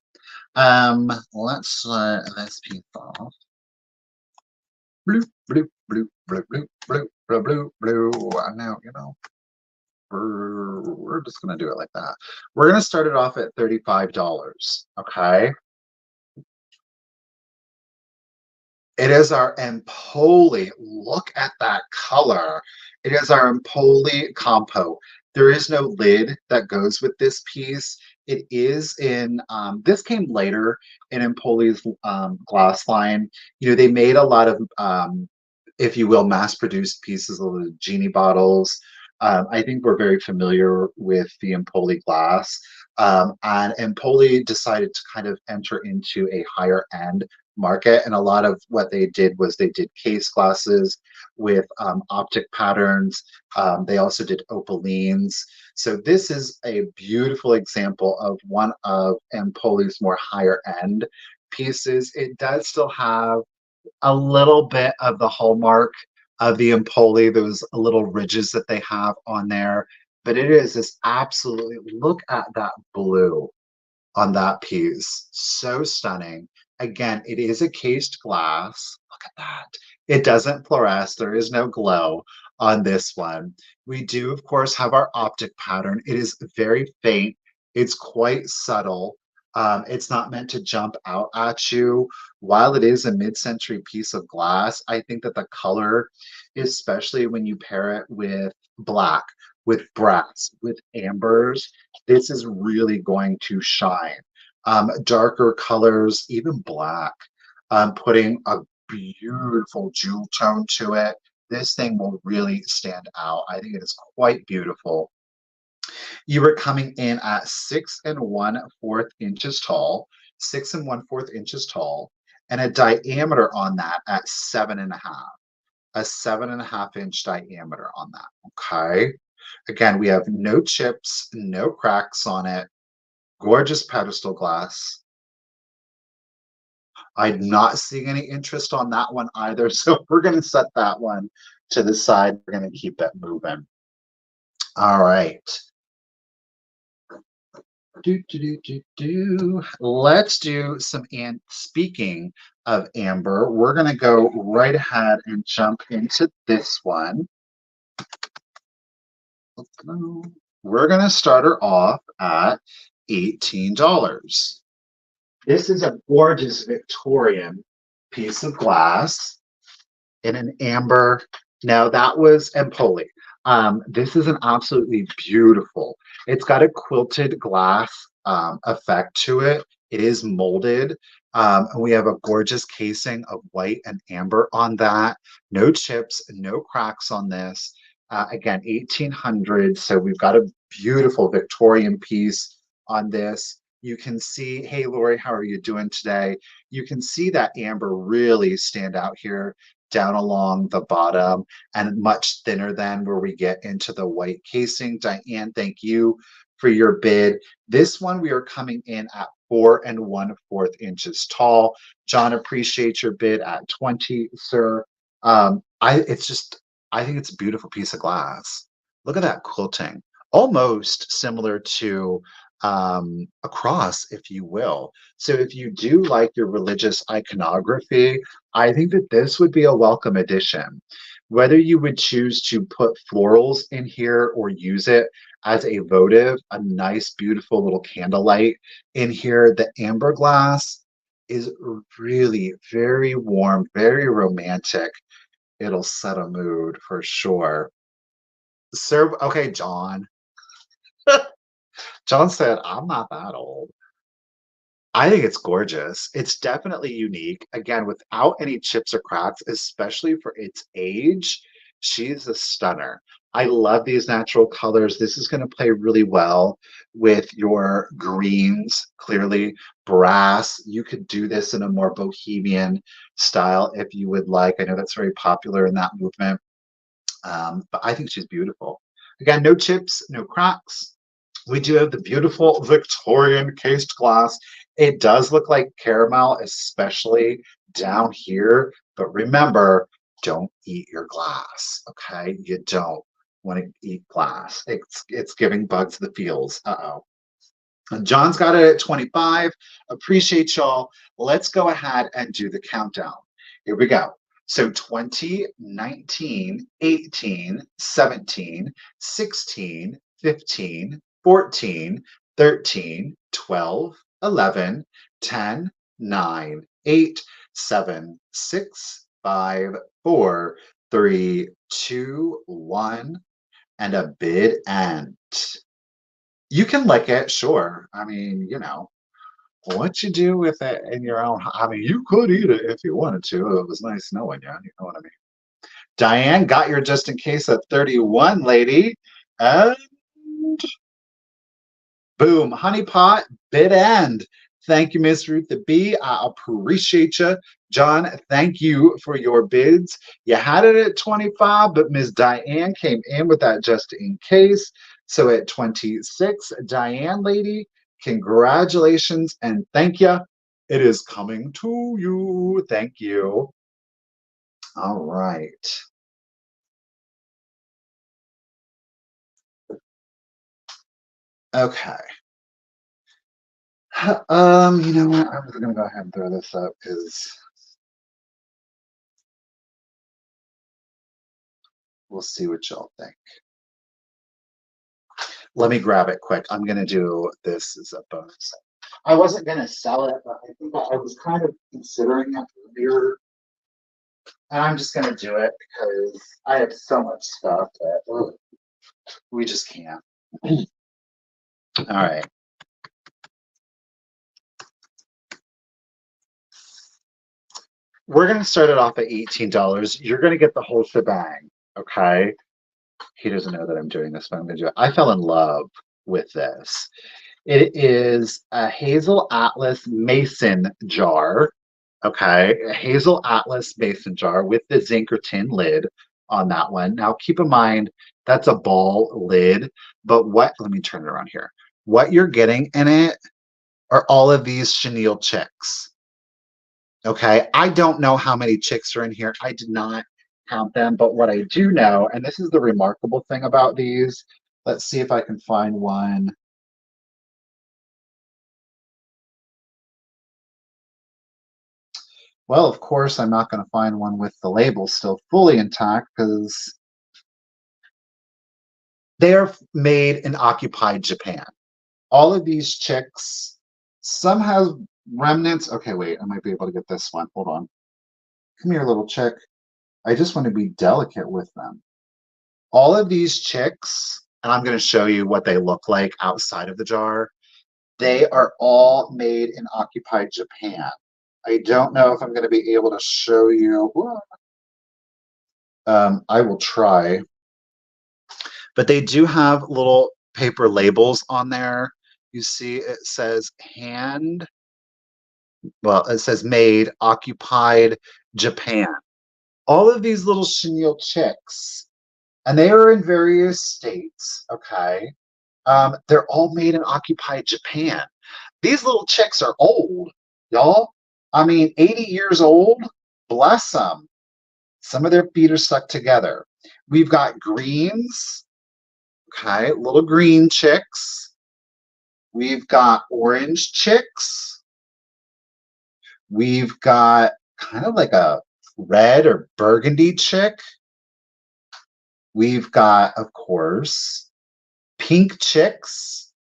Let's start this piece off. Blue, blue, blue, blue, blue, blue, blue, blue, blue. Now, we're just gonna do it like that. We're gonna start it off at $35. Okay. It is our Empoli. Look at that color. It is our Empoli compote. There is no lid that goes with this piece. It is in, this came later in Empoli's glass line. They made a lot of, if you will, mass-produced pieces of the genie bottles. I think we're very familiar with the Empoli glass. And Empoli decided to kind of enter into a higher end market. And a lot of what they did was they did case glasses with optic patterns. They also did opalines. So this is a beautiful example of one of Empoli's more higher end pieces. It does still have a little bit of the hallmark of the Empoli, those little ridges that they have on there. But it is this absolutely, look at that blue on that piece. So stunning. Again, it is a cased glass. Look at that. It doesn't fluoresce. There is no glow on this one. We do, of course, have our optic pattern. It is very faint. It's quite subtle. It's not meant to jump out at you. While it is a mid-century piece of glass, I think that the color, especially when you pair it with black, with brass, with ambers, this is really going to shine. Darker colors, even black, putting a beautiful jewel tone to it. This thing will really stand out. I think it is quite beautiful. You were coming in at 6 1/4 inches tall, 6 1/4 inches tall, and a diameter on that at 7.5, a 7.5 inch diameter on that. Okay. Again, we have no chips, no cracks on it. Gorgeous pedestal glass. I'm not seeing any interest on that one either, so we're going to set that one to the side. We're going to keep it moving. All right. Let's do some, and speaking of amber, we're going to go right ahead and jump into this one. We're going to start her off at $18. This is a gorgeous Victorian piece of glass in an amber. Now that was Empoli. This is an absolutely beautiful. It's got a quilted glass effect to it. It is molded. And we have a gorgeous casing of white and amber on that. No chips, no cracks on this. Again, 1800. So we've got a beautiful Victorian piece on this. You can see, hey, Lori, how are you doing today? You can see that amber really stand out here down along the bottom and much thinner than where we get into the white casing. Diane, thank you for your bid. This one we are coming in at 4 1/4 inches tall. John, appreciate your bid at 20, sir. I think it's a beautiful piece of glass. Look at that quilting, almost similar to a cross, if you will. So if you do like your religious iconography, I think that this would be a welcome addition. Whether you would choose to put florals in here or use it as a votive, a nice, beautiful little candlelight in here, the amber glass is really very warm, very romantic. It'll set a mood for sure. Sir, okay, John. John said, I'm not that old. I think it's gorgeous. It's definitely unique. Again, without any chips or cracks, especially for its age, she's a stunner. I love these natural colors. This is going to play really well with your greens, clearly brass. You could do this in a more bohemian style if you would like. I know that's very popular in that movement, but I think she's beautiful. Again, no chips, no cracks. We do have the beautiful Victorian cased glass. It does look like caramel, especially down here, but remember, don't eat your glass, okay? You don't want to eat glass. It's giving bugs the feels. Uh-oh. John's got it at 25. Appreciate y'all. Let's go ahead and do the countdown. Here we go. So 20, 19, 18, 17, 16, 15, 14, 13, 12, 11, 10, 9, 8, 7, 6, 5, 4, 3, 2, 1, and a bid end. You can lick it, sure. I mean, what you do with it in your own, I mean, you could eat it if you wanted to. It was nice knowing you know what I mean? Diane got your just in case at 31, lady. And boom, honey pot, bid end. Thank you, Miss Ruth the B. I appreciate you. John, thank you for your bids. You had it at 25, but Miss Diane came in with that just in case. So at 26, Diane, lady, congratulations and thank you. It is coming to you. Thank you. All right. Okay. You know what? I'm just gonna go ahead and throw this up because we'll see what y'all think. Let me grab it quick. I'm gonna do this as a bonus. I wasn't gonna sell it, but I think I was kind of considering it earlier. And I'm just gonna do it because I have so much stuff that we just can't. All right. We're gonna start it off at $18. You're gonna get the whole shebang, okay? He doesn't know that I'm doing this, but I'm gonna do it. I fell in love with this. It is a Hazel Atlas mason jar, okay? A Hazel Atlas mason jar with the zinc or tin lid on that one. Now, keep in mind, that's a ball lid, but let me turn it around here. What you're getting in it are all of these chenille chicks, okay? I don't know how many chicks are in here. I did not count them, but what I do know, and this is the remarkable thing about these, let's see if I can find one. Well, of course, I'm not going to find one with the label still fully intact because they are made in occupied Japan. All of these chicks, some have remnants. Okay, wait, I might be able to get this one. Hold on. Come here, little chick. I just want to be delicate with them. All of these chicks, and I'm going to show you what they look like outside of the jar. They are all made in occupied Japan. I don't know if I'm going to be able to show you. I will try. But they do have little paper labels on there. You see it says hand, well, it says made, occupied, Japan. All of these little chenille chicks, and they are in various states, okay? They're all made in occupied Japan. These little chicks are old, y'all. I mean, 80 years old, bless them. Some of their feet are stuck together. We've got greens, okay, little green chicks. We've got orange chicks. We've got kind of like a red or burgundy chick. We've got, of course, pink chicks.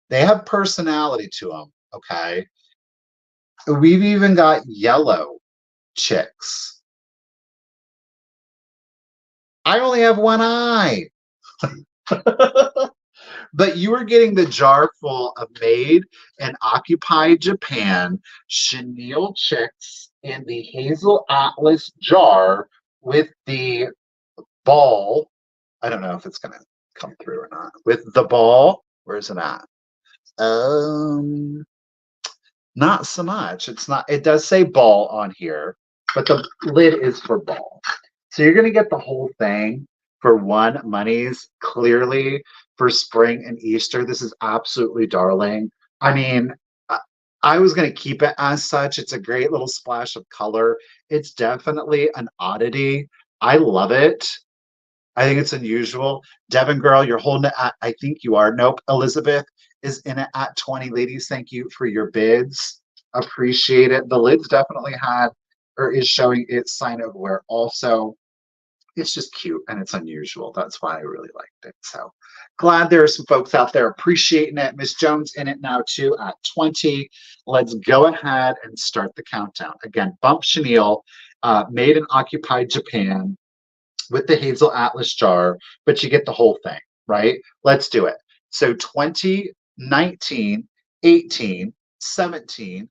They have personality to them, okay? We've even got yellow chicks. I only have one eye. But you are getting the jar full of made and occupied Japan chenille chicks in the Hazel Atlas jar with the ball I don't know if it's gonna come through or not. With the ball, where's it at? Not so much. It's not, it does say ball on here, but the lid is for ball. So you're gonna get the whole thing for one monies, clearly for spring and Easter. This is absolutely darling. I mean, I I was gonna keep it as such. It's a great little splash of color. It's definitely an oddity. I love it. I think it's unusual. Devin girl, you're holding it at, I think you are. Nope. Elizabeth is in it at 20. Ladies, thank you for your bids. Appreciate it. The lid's definitely had or is showing its sign of wear also. It's just cute and it's unusual. That's why I really liked it. So glad there are some folks out there appreciating it. Miss Jones in it now too at 20. Let's go ahead and start the countdown. Again, Bump Chenille, made in occupied Japan, with the Hazel Atlas jar, but you get the whole thing, right? Let's do it. So 20, 19, 18, 17,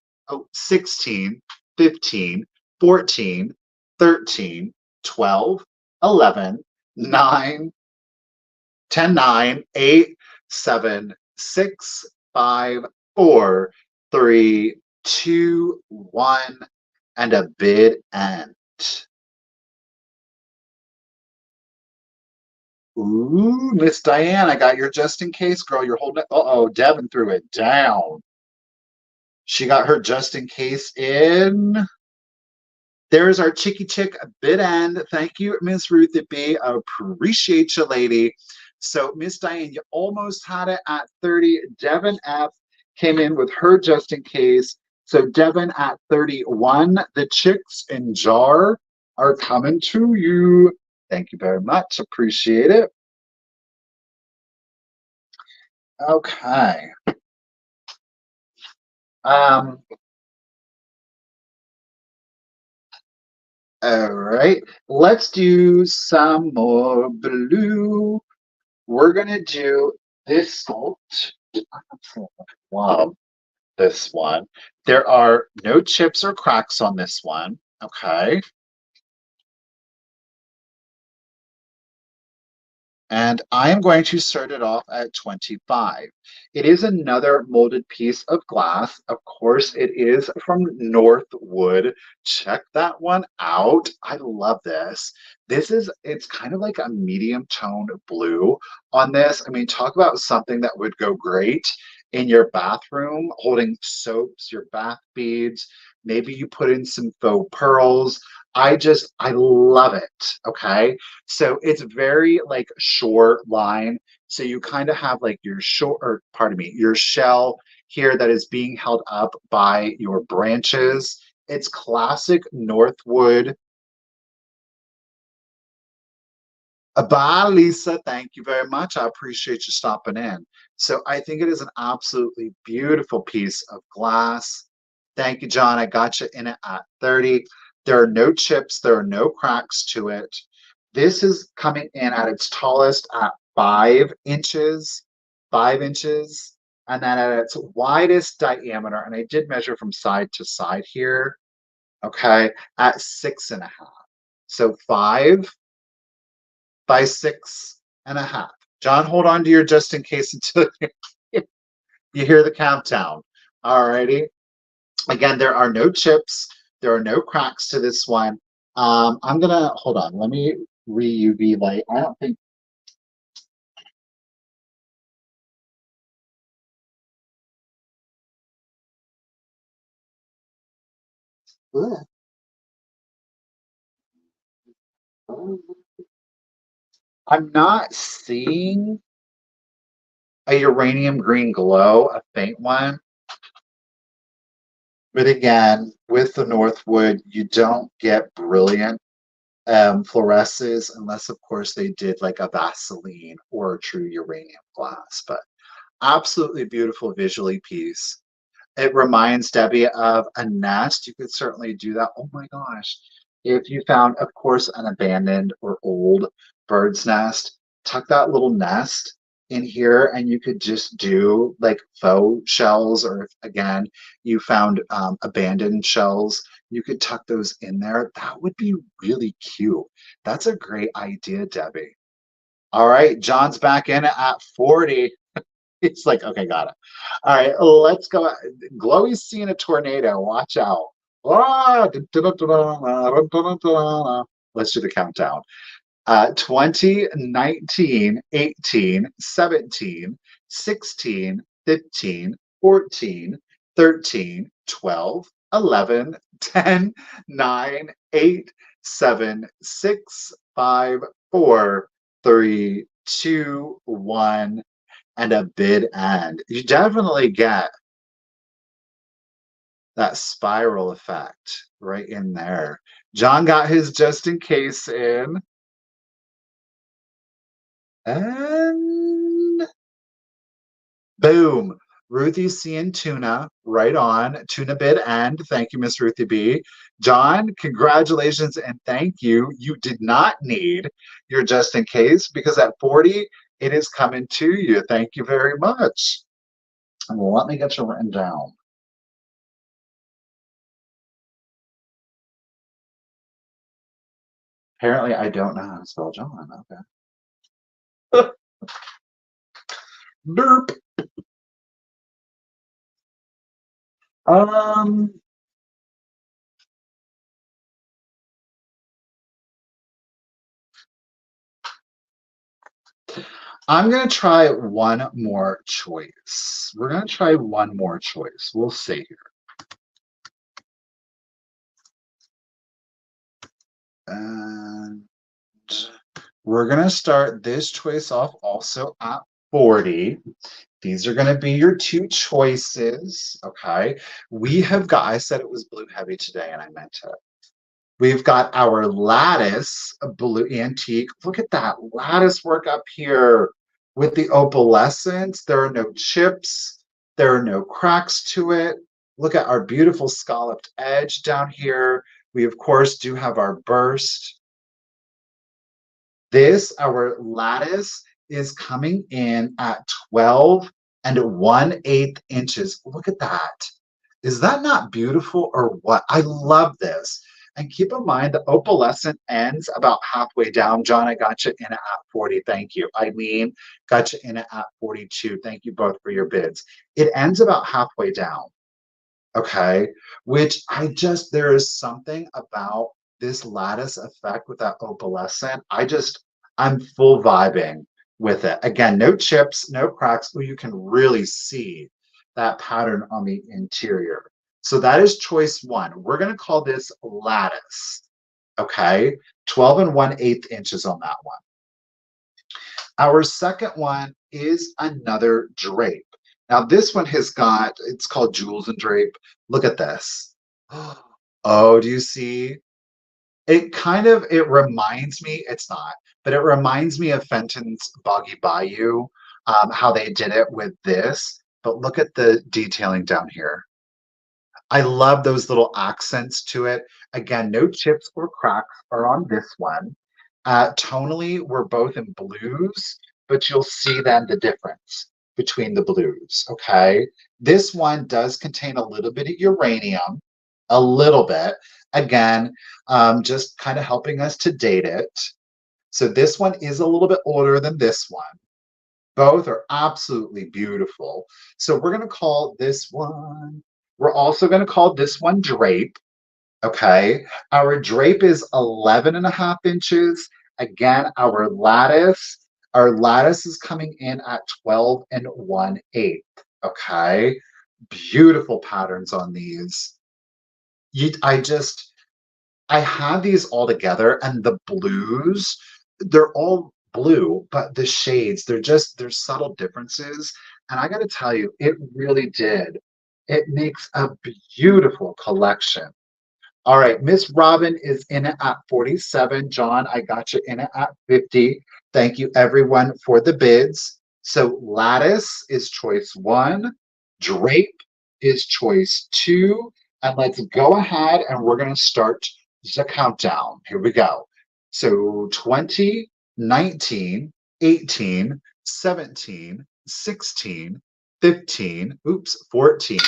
16, 15, 14, 13, 12, 11, 9, 10, 9, 8, 7, 6, 5, 4, 3, 2, 1, and a bid end. Ooh, Miss Diane, I got your just in case, girl. You're holding it. Uh-oh, Devin threw it down. She got her just in case in. There's our Chicky Chick bid end. Thank you, Miss Ruthie B. I appreciate you, lady. So, Miss Diane, you almost had it at 30. Devin F came in with her just in case. So, Devin at 31. The chicks in jar are coming to you. Thank you very much. Appreciate it. Okay. Um, all right. Let's do some more blue. We're gonna do this sculpt. I love this one. There are no chips or cracks on this one. Okay. And I am going to start it off at 25. It is another molded piece of glass. Of course, it is from Northwood. Check that one out. I love this. It's kind of like a medium toned blue on this. I mean, talk about something that would go great in your bathroom, holding soaps, your bath beads. Maybe you put in some faux pearls. I love it. Okay. So it's very like short line. So you kind of have like your short, or pardon me, your shell here that is being held up by your branches. It's classic Northwood. Bye, Lisa. Thank you very much. I appreciate you stopping in. So I think it is an absolutely beautiful piece of glass. Thank you, John. I got you in it at 30. There are no chips, there are no cracks to it. This is coming in at its tallest at 5 inches, 5 inches, and then at its widest diameter, and I did measure from side to side here, okay, at 6.5. So 5 by 6.5. John, hold on to your just in case until you hear the countdown. All righty. Again, there are no chips. There are no cracks to this one. I'm gonna hold on. Let me re-UV light. I don't think. Ugh. I'm not seeing a uranium green glow, a faint one. But again, with the Northwood, you don't get brilliant fluoresces unless, of course, they did like a Vaseline or a true uranium glass. But absolutely beautiful visually piece. It reminds Debbie of a nest. You could certainly do that. Oh my gosh. If you found, of course, an abandoned or old bird's nest, tuck that little nest in here and you could just do like faux shells, or if again you found abandoned shells, you could tuck those in there. That would be really cute. That's a great idea, Debbie. All right, John's back in at 40. It's like, okay, got it. All right, let's go. Glowy's seeing a tornado. Watch out. Ah, let's do the countdown. 20, 19, 18, 17, 16, 15, 14, 13, 12, 11, 10, 9, 8, 7, 6, 5, 4, 3, 2, 1, and a bid end. You definitely get that spiral effect right in there. John got his just in case in. And boom. Ruthie's seeing tuna right on. Tuna bid end. Thank you, Miss Ruthie B. John, congratulations and thank you. You did not need your just in case because at 40, it is coming to you. Thank you very much. And let me get you written down. Apparently, I don't know how to spell John. Okay. Derp. Um, I'm going to try one more choice. We're going to try one more choice. We'll see here. And we're going to start this choice off also at 40. These are going to be your two choices. Okay. We have got, I said it was blue heavy today and I meant it. We've got our lattice, a blue antique. Look at that lattice work up here with the opalescence. There are no chips. There are no cracks to it. Look at our beautiful scalloped edge down here. We, of course, do have our burst. This, our lattice, is coming in at 12 and 1/8 inches. Look at that. Is that not beautiful or what? I love this. And keep in mind the opalescent ends about halfway down. John, I got you in at 40. Thank you. Eileen, got you in at 42. Thank you both for your bids. It ends about halfway down. Okay. Which there is something about this lattice effect with that opalescent. I'm full vibing with it. Again, no chips, no cracks. Oh, you can really see that pattern on the interior. So that is choice one. We're going to call this lattice. Okay. 12 and 1/8 inches on that one. Our second one is another drape. Now this one it's called Jewels and Drape. Look at this. Oh, do you see? It reminds me, it's not, but it reminds me of Fenton's Boggy Bayou, how they did it with this. But look at the detailing down here. I love those little accents to it. Again, no chips or cracks are on this one. Tonally, we're both in blues, but you'll see then the difference between the blues, okay? This one does contain a little bit of uranium, a little bit. Again, just kind of helping us to date it. So this one is a little bit older than this one. Both are absolutely beautiful. So we're going to call this one, we're also going to call this one drape. Okay. Our drape is 11.5 inches. Again, our lattice is coming in at 12 and 1/8. Okay. Beautiful patterns on these. I have these all together and the blues, they're all blue, but the shades, there's subtle differences. And I got to tell you, it really did. It makes a beautiful collection. All right, Miss Robin is in it at 47. John, I got you in it at 50. Thank you, everyone, for the bids. So lattice is choice one, drape is choice two, and let's go ahead and we're going to start the countdown. Here we go. So 20, 19, 18, 17, 16, 15, 14,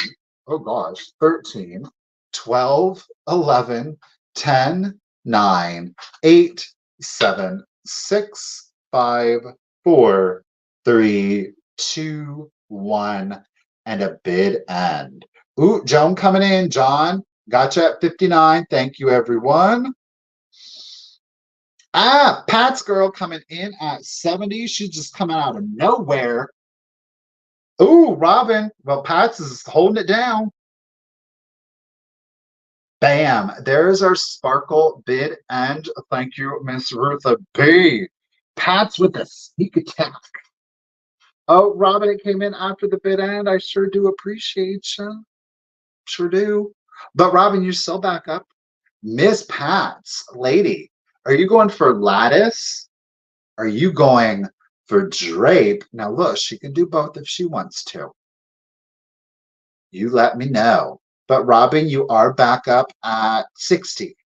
oh gosh, 13, 12, 11, 10, 9, 8, 7, 6, 5, 4, 3, 2, 1, and a bid end. Ooh, Joan coming in. John, gotcha at 59. Thank you, everyone. Ah, Pat's girl coming in at 70. She's just coming out of nowhere. Ooh, Robin. Well, Pat's is holding it down. Bam. There's our sparkle bid end. Thank you, Miss Rutha B. Pat's with a sneak attack. Oh, Robin, it came in after the bid end. I sure do appreciate you. Sure do. But Robin, you're still back up. Miss Pat's lady, are you going for lattice? Are you going for drape? Now look, she can do both if she wants to. You let me know. But Robin, you are back up at 60.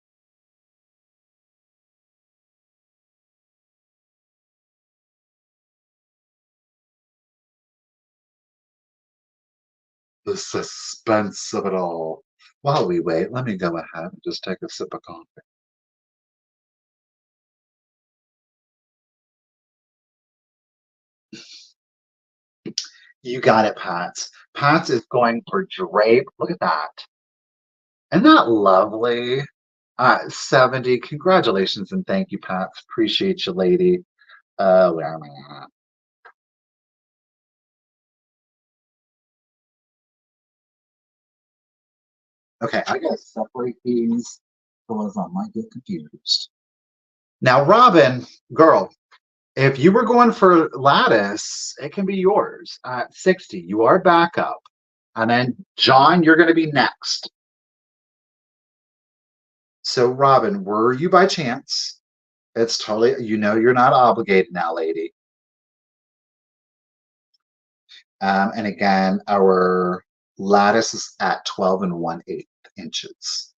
The suspense of it all. While we wait, let me go ahead and just take a sip of coffee. You got it, Pats. Pats is going for drape. Look at that. Isn't that lovely? 70. Congratulations and thank you, Pats. Appreciate you, lady. Where am I at? Okay, I gotta separate these, otherwise I might get confused. Now, Robin, girl, if you were going for lattice, it can be yours at 60. You are back up. And then, John, you're going to be next. So, Robin, were you by chance? It's totally, you're not obligated now, lady. And again, our lattice is at 12 and 1/8 inches.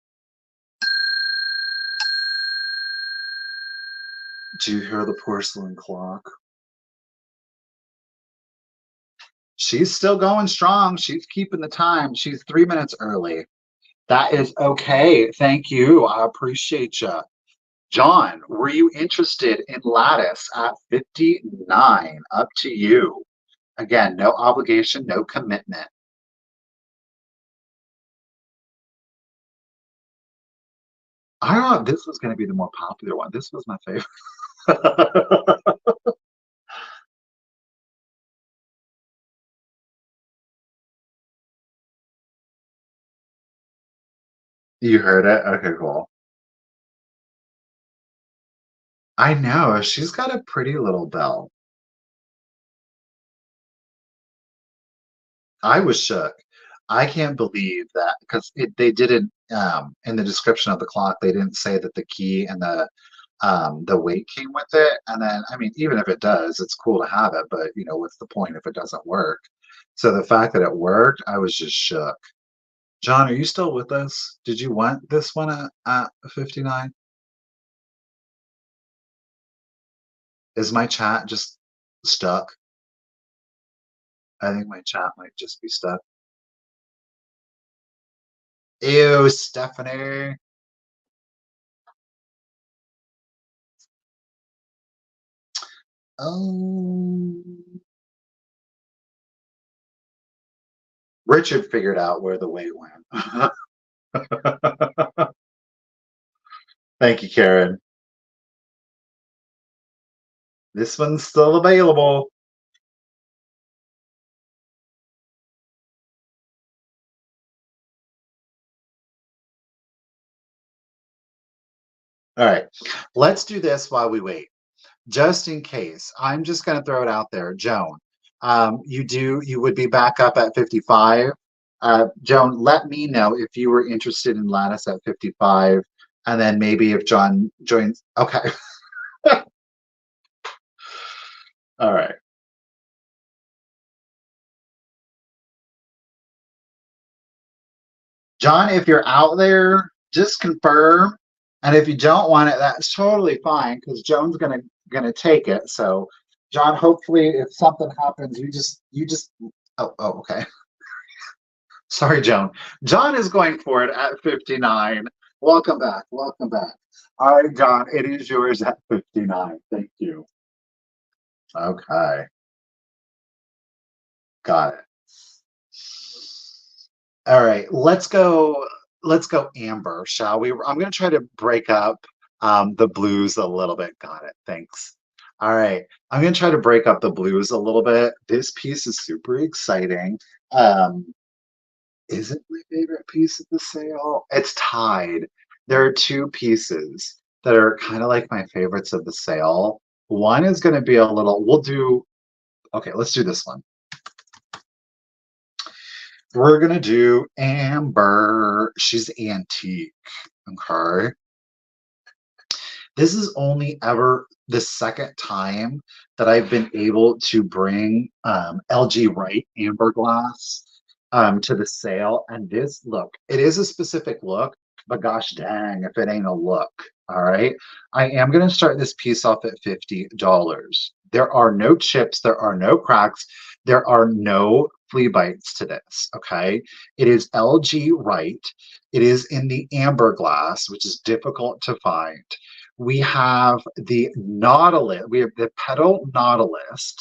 Do you hear the porcelain clock? She's still going strong. She's keeping the time. She's 3 minutes early. That is okay. Thank you. I appreciate you. John, were you interested in lattice at 59? Up to you. Again, no obligation, no commitment. I thought this was going to be the more popular one. This was my favorite. You heard it? Okay, cool. I know. She's got a pretty little bell. I was shook. I can't believe that because they didn't in the description of the clock they didn't say that the key and the weight came with it. And then I mean, even if it does, it's cool to have it, but what's the point if it doesn't work? So the fact that it worked, I was just shook. John, are you still with us? Did you want this one at 59? Is my chat just stuck? I think my chat might just be stuck. Ew, Stephanie. Oh. Richard figured out where the weight went. Thank you, Karen. This one's still available. All right, let's do this while we wait. Just in case, I'm just going to throw it out there. Joan, you would be back up at 55. Joan, let me know if you were interested in lattice at 55, and then maybe if John joins. Okay. All right. John, if you're out there, just confirm. And if you don't want it, that's totally fine because Joan's gonna take it. So, John, hopefully, if something happens, you just. Oh, okay. Sorry, Joan. John is going for it at 59. Welcome back. Welcome back. All right, John, it is yours at 59. Thank you. Okay. Got it. All right, let's go amber, shall we? I'm gonna try to break up the blues a little bit. Got it. Thanks. All right. I'm gonna try to break up the blues a little bit. This piece is super exciting. Um, is it my favorite piece of the sale? It's tied. There are two pieces that are kind of like my favorites of the sale. One is gonna be a little, we'll do, okay, let's do this one. We're gonna do Amber. She's antique. Okay. This is only ever the second time that I've been able to bring LG Wright amber glass to the sale. And this look, it is a specific look, but gosh dang, if it ain't a look. All right. I am going to start this piece off at $50. There are no chips, there are no cracks, there are no flea bites to this. Okay. It is LG Wright. It is in the amber glass, which is difficult to find. We have the nautilus, we have the petal nautilus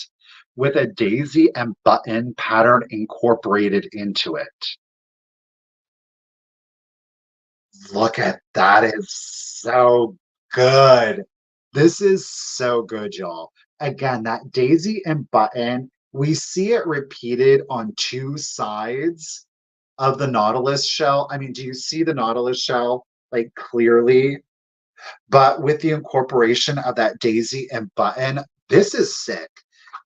with a daisy and button pattern incorporated into it. Look at that. It's so good. This is so good, y'all. Again, that daisy and button, we see it repeated on two sides of the nautilus shell. I mean, do you see the nautilus shell like clearly? But with the incorporation of that daisy and button, this is sick.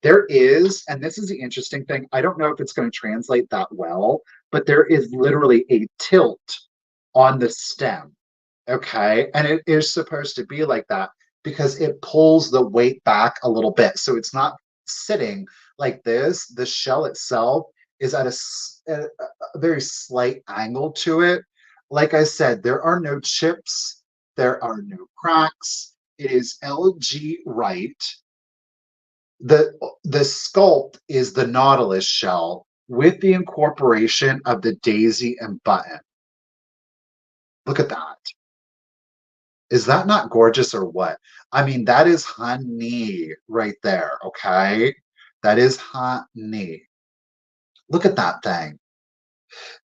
There is, and this is the interesting thing, I don't know if it's going to translate that well, but there is literally a tilt on the stem. Okay. And it is supposed to be like that because it pulls the weight back a little bit. So it's not sitting like this. The shell itself is at a very slight angle to it. Like I said, there are no chips, there are no cracks. It is LG Wright. The sculpt is the nautilus shell with the incorporation of the daisy and button. Look at that. Is that not gorgeous or what? I mean, that is honey right there, okay? That is honey. Look at that thing.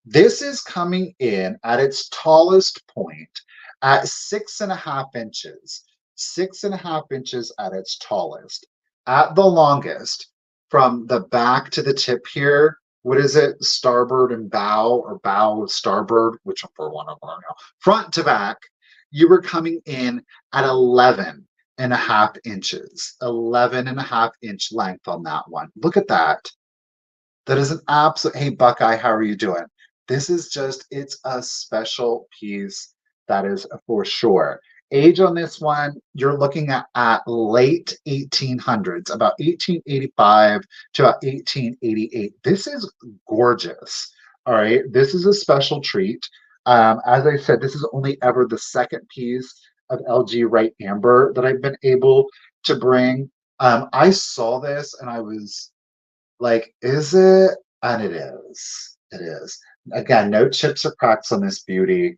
This is coming in at its tallest point at 6.5 inches. 6.5 inches at its tallest. At the longest, from the back to the tip here, what is it? Starboard and bow, or bow starboard, which for one of them, front to back, you were coming in at 11.5 inches. 11.5 inch length on that one. Look at that. That is an absolute, hey Buckeye, how are you doing? This is just, it's a special piece, that is for sure. Age on this one, you're looking at late 1800s, about 1885 to about 1888. This is gorgeous. All right, this is a special treat. As I said, this is only ever the second piece of LG Wright Amber that I've been able to bring. I saw this and I was like, is it? And it is. It is. Again, no chips or cracks on this beauty.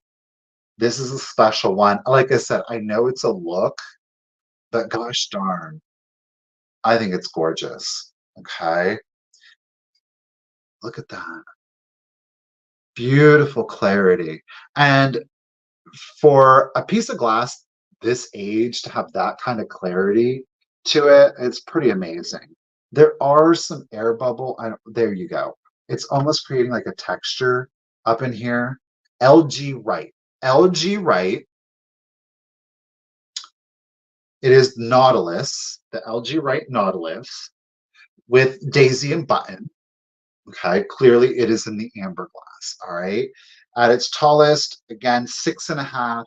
This is a special one. Like I said, I know it's a look, but gosh darn, I think it's gorgeous. Okay. Look at that. Beautiful clarity. And for a piece of glass this age to have that kind of clarity to it, it's pretty amazing. There are some air bubble. There you go. It's almost creating like a texture up in here. LG Wright. LG Wright. It is Nautilus, the LG Wright Nautilus with Daisy and Button. Okay, clearly it is in the amber glass. All right. At its tallest, again, 6.5.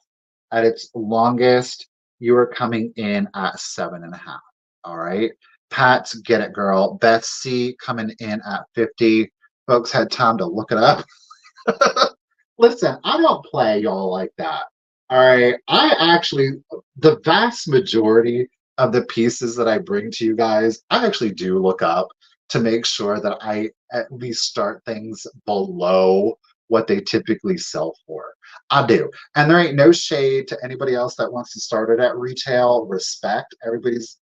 At its longest, you are coming in at 7.5. All right. Pat, get it, girl. Betsy coming in at 50. Folks had time to look it up. Listen, I don't play y'all like that. All right. I actually, the vast majority of the pieces that I bring to you guys, I actually do look up to make sure that I at least start things below what they typically sell for. I do. And there ain't no shade to anybody else that wants to start it at retail. Respect. Everybody's,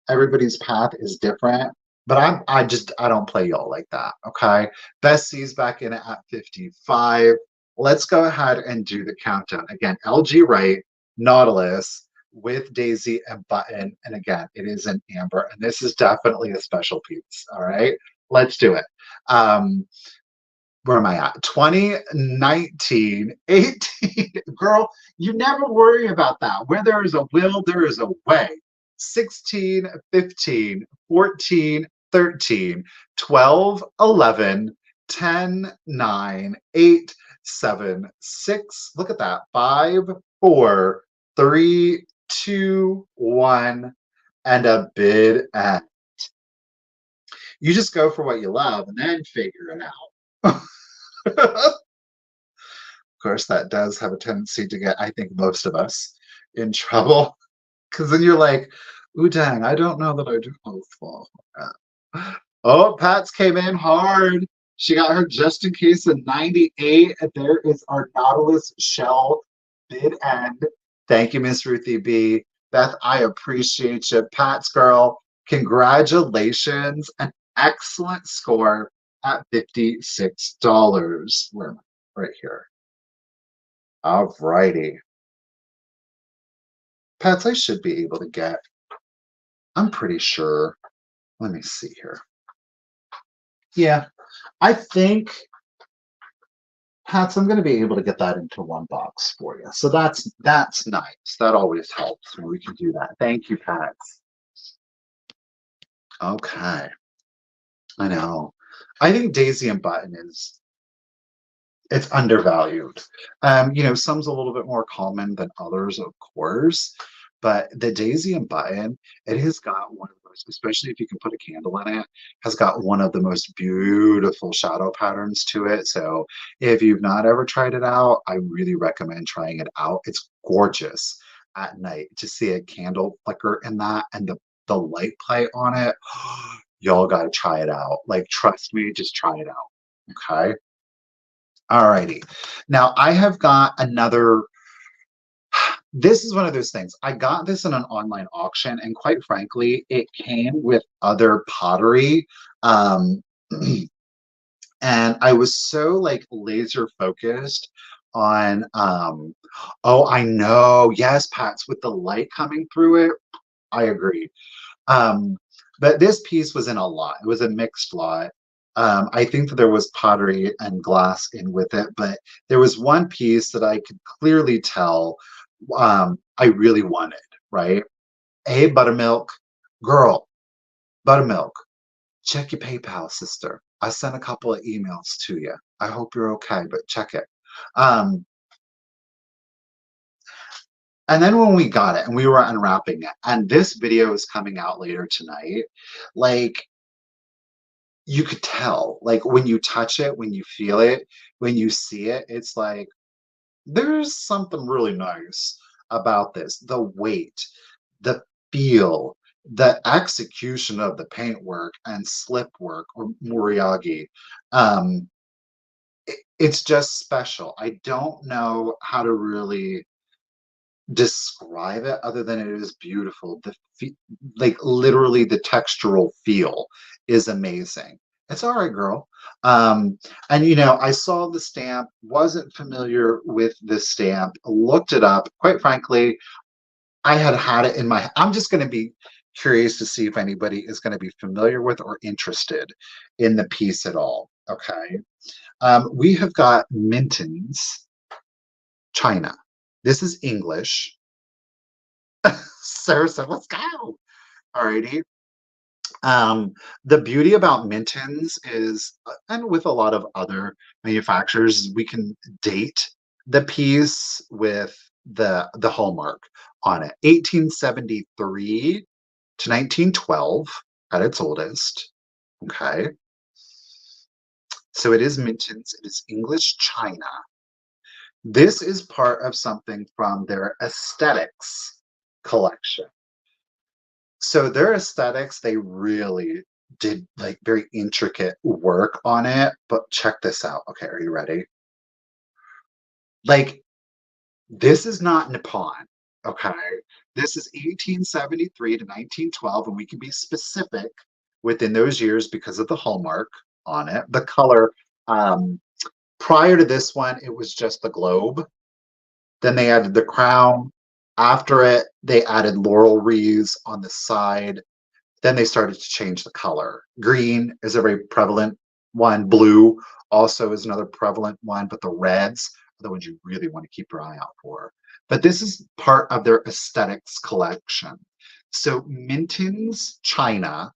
Everybody's path is different, but I don't play y'all like that. Okay. Bessie's back in it at 55. Let's go ahead and do the countdown. Again, LG Wright, Nautilus with Daisy and Button. And again, it is an amber. And this is definitely a special piece. All right. Let's do it. Where am I at? 20, 19, 18. Girl, you never worry about that. Where there is a will, there is a way. 16, 15, 14, 13, 12, 11, 10, 9, 8, 7, 6. Look at that. 5, 4, 3, 2, 1, and a bid end. You just go for what you love and then figure it out. Of course, that does have a tendency to get, I think, most of us in trouble. Because then you're like, ooh, dang, I don't know that I do fall for that. Oh, Pat's came in hard. She got her just in case a 98. And there is our Nautilus shell bid end. Thank you, Miss Ruthie B. Beth, I appreciate you. Pat's girl, congratulations. An excellent score at $56. Where am I? Right here. All righty. Pats, I should be able to get, I'm pretty sure. Let me see here. Yeah, I think, Pats, I'm going to be able to get that into one box for you. So that's nice. That always helps when we can do that. Thank you, Pats. Okay. I know. I think Daisy and Button it's undervalued. Some's a little bit more common than others, of course, but the Daisy and Button, it has got one of those, especially if you can put a candle in it, has got one of the most beautiful shadow patterns to it. So if you've not ever tried it out, I really recommend trying it out. It's gorgeous at night to see a candle flicker in that and the light play on it. Y'all got to try it out. Like, trust me, just try it out. Okay. All righty. Now I have got another. This is one of those things. I got this in an online auction, and quite frankly, it came with other pottery. Um, and I was so like laser focused on oh, I know. Yes, Pat's with the light coming through it. I agree. Um, but this piece was in a lot. It was a mixed lot. I think that there was pottery and glass in with it, but there was one piece that I could clearly tell I really wanted, right? Hey, Buttermilk, girl, Buttermilk, check your PayPal, sister. I sent a couple of emails to you. I hope you're okay, but check it. Um, and then when we got it and we were unwrapping it, and this video is coming out later tonight, like, you could tell, like, when you touch it, when you feel it, when you see it, it's like there's something really nice about this. The weight, the feel, the execution of the paintwork and slip work or moriagi. Um, it's just special. I don't know how to really describe it other than it is beautiful. Like, literally the textural feel is amazing. It's all right, girl. And I saw the stamp, wasn't familiar with the stamp, looked it up. Quite frankly, I had it in my. I'm just going to be curious to see if anybody is going to be familiar with or interested in the piece at all. Okay. We have got Minton's China. This is English. Sarah said, let's go. Alrighty. The beauty about Minton's is, and with a lot of other manufacturers, we can date the piece with the hallmark on it. 1873 to 1912 at its oldest. Okay. So it is Minton's. It is English China. This is part of something from their aesthetics collection. So their aesthetics, they really did like very intricate work on it. But check this out. Okay, are you ready? Like, this is not Nippon. Okay. This is 1873 to 1912, and we can be specific within those years because of the hallmark on it. The color, um, prior to this one, it was just the globe. Then they added the crown. After it, they added laurel wreaths on the side. Then they started to change the color. Green is a very prevalent one. Blue also is another prevalent one, but the reds are the ones you really want to keep your eye out for. But this is part of their aesthetics collection. So Minton's China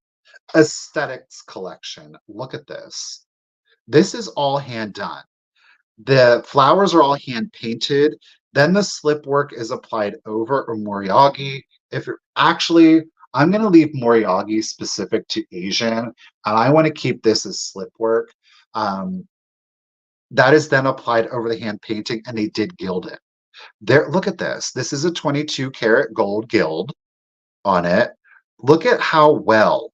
aesthetics collection. Look at this. This is all hand done. The flowers are all hand painted. Then the slip work is applied over or moriagi. If you're actually, I'm going to leave moriagi specific to Asian, and I want to keep this as slip work. That is then applied over the hand painting, and they did gild it. There, look at this. This is a 22 karat gold gild on it. Look at how well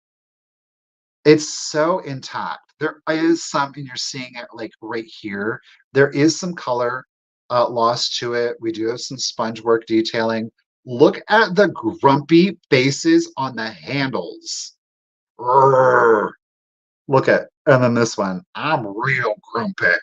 it's so intact. There is some, and you're seeing it like right here. There is some color lost to it. We do have some sponge work detailing. Look at the grumpy faces on the handles. Urgh. Look at, and then this one. I'm real grumpy.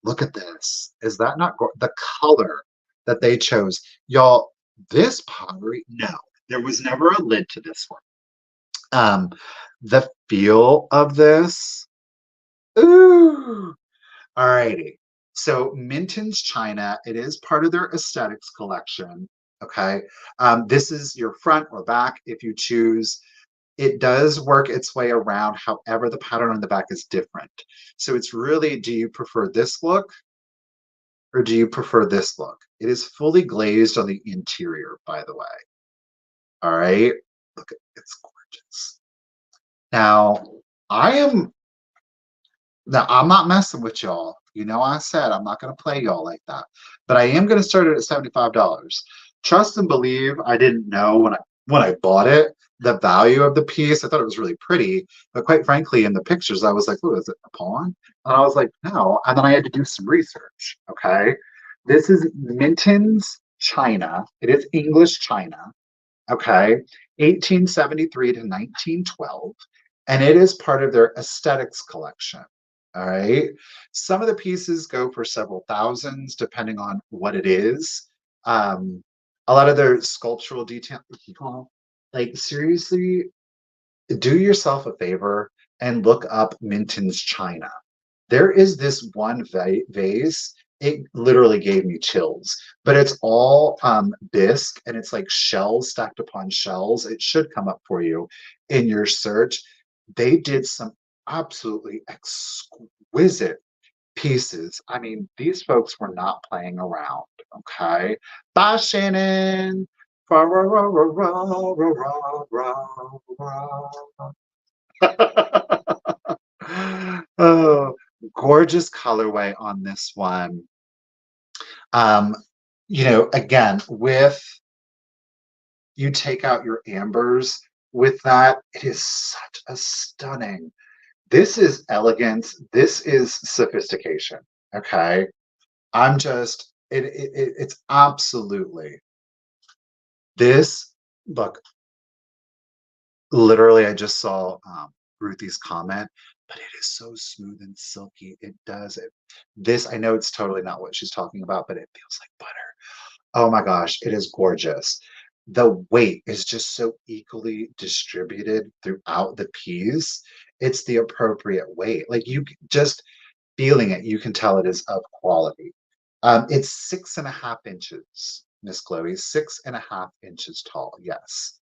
Look at this. Is that not the color that they chose? Y'all, this pottery, no, there was never a lid to this one. The feel of this, ooh, alrighty. So Minton's China, it is part of their aesthetics collection. Okay. This is your front or back if you choose. It does work its way around. However, the pattern on the back is different. So it's really, do you prefer this look or do you prefer this look? It is fully glazed on the interior, by the way. All right. Look, it's gorgeous. Now, I'm not messing with y'all. You know, I said I'm not going to play y'all like that, but I am going to start it at $75. Trust and believe, I didn't know when I bought it the value of the piece. I thought it was really pretty, but quite frankly, in the pictures, I was like, "Oh, is it a pawn?" And I was like, "No." And then I had to do some research. Okay, this is Minton's China. It is English China. Okay, 1873 to 1912, and it is part of their aesthetics collection. All right, some of the pieces go for several thousands depending on what it is. A lot of their sculptural detail, like seriously, do yourself a favor and look up Minton's China. There is this one vase. It literally gave me chills, but it's all bisque and it's like shells stacked upon shells. It should come up for you in your search. They did some absolutely exquisite pieces. I mean, these folks were not playing around. Okay. Bye, Shannon. Oh, gorgeous colorway on this one. Um, you know, again, with you take out your ambers with that, it is such a stunning. This is elegance. This is sophistication. Okay. I'm just, it's absolutely this. Look, literally, I just saw Ruthie's comment, but it is so smooth and silky. It does it. This, I know it's totally not what she's talking about, but it feels like butter. Oh my gosh, it is gorgeous. The weight is just so equally distributed throughout the piece. It's the appropriate weight. Like you just feeling it, you can tell it is of quality. It's 6.5 inches, Miss Chloe, 6.5 inches tall. Yes.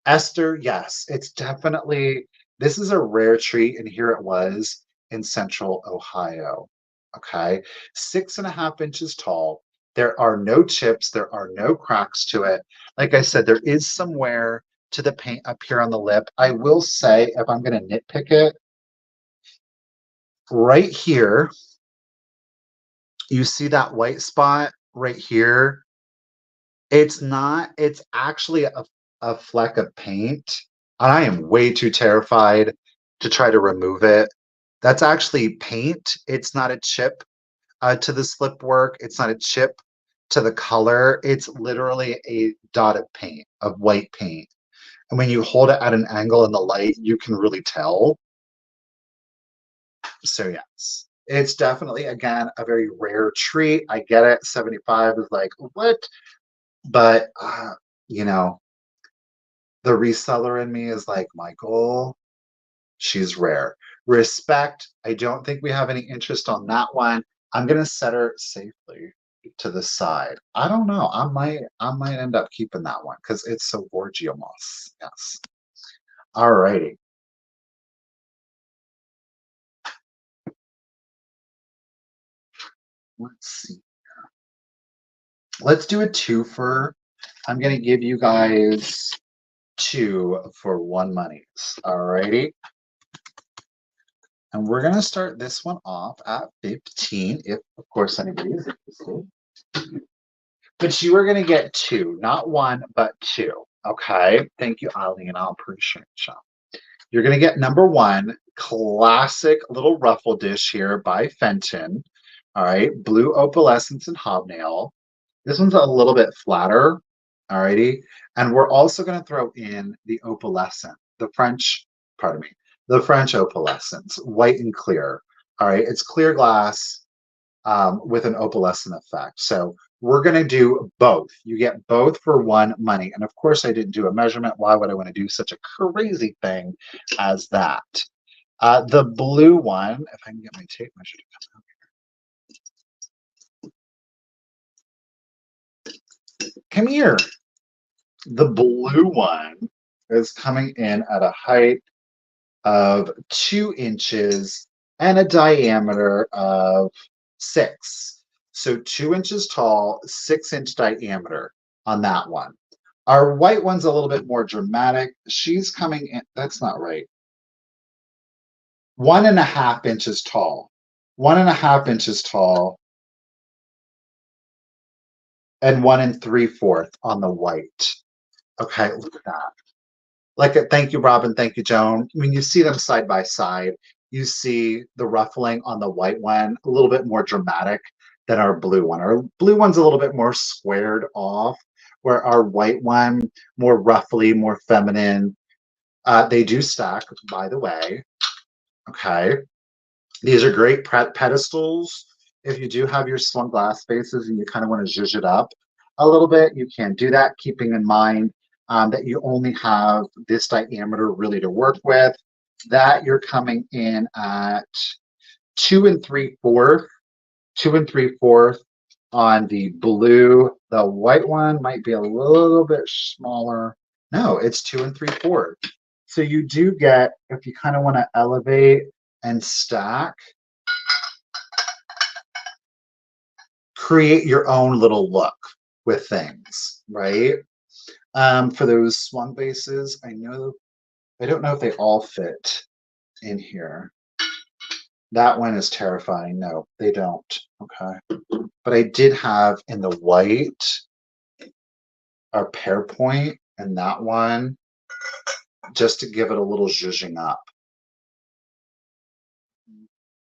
Esther, yes, it's definitely, this is a rare treat, and here it was in central Ohio. Okay, 6.5 inches tall. There are no chips, there are no cracks to it. Like I said, there is some wear to the paint up here on the lip. I will say, if I'm going to nitpick it, right here, you see that white spot right here? It's not, it's actually a fleck of paint. And I am way too terrified to try to remove it. That's actually paint. It's not a chip to the slip work. It's not a chip to the color, it's literally a dot of white paint. And when you hold it at an angle in the light, you can really tell. So yes, it's definitely, again, a very rare treat. I get it. 75 is like, what? But, you know, the reseller in me is like, Michael, she's rare. Respect. I don't think we have any interest on that one. I'm going to set her safely to the side. I don't know. I might end up keeping that one because it's so gorgeous. Yes. All righty. Let's see. Let's do a twofer. I'm going to give you guys 2 for 1 monies. All righty. And we're going to start this one off at 15, if, of course, anybody is interested. But you are going to get 2, not 1, but 2. Okay. Thank you, Ali, and I'll appreciate you. You're going to get number 1, classic little ruffle dish here by Fenton. All right. Blue opalescence and hobnail. This one's a little bit flatter. All righty. And we're also going to throw in the opalescent, the French opalescence, white and clear. All right. It's clear glass with an opalescent effect. So we're going to do both. You get both for 1 money. And of course, I didn't do a measurement. Why would I want to do such a crazy thing as that? The blue one, if I can get my tape measure to come out here. Come here. The blue one is coming in at a height of 2 inches and a diameter of 6. So 2 inches tall, 6-inch diameter on that one. Our white one's a little bit more dramatic. She's coming in, that's not right. 1.5 inches tall. 1.5 inches tall. And 1 3/4 on the white. Okay, look at that. Thank you, Robin. Thank you, Joan. When you see them side by side, you see the ruffling on the white one a little bit more dramatic than our blue one. Our blue one's a little bit more squared off, where our white one, more ruffly, more feminine. They do stack, by the way. Okay. These are great pedestals. If you do have your swung glass vases and you kind of want to zhuzh it up a little bit, you can do that, keeping in mind that you only have this diameter really to work with. That you're coming in at 2 3/4, 2 3/4 on the blue. The white one might be a little bit smaller. No, it's 2 3/4. So you do get, if you kind of want to elevate and stack, create your own little look with things, right? For those swung bases, I don't know if they all fit in here. That one is terrifying. No, they don't. Okay. But I did have in the white our Pairpoint, and that one, just to give it a little zhuzhing up.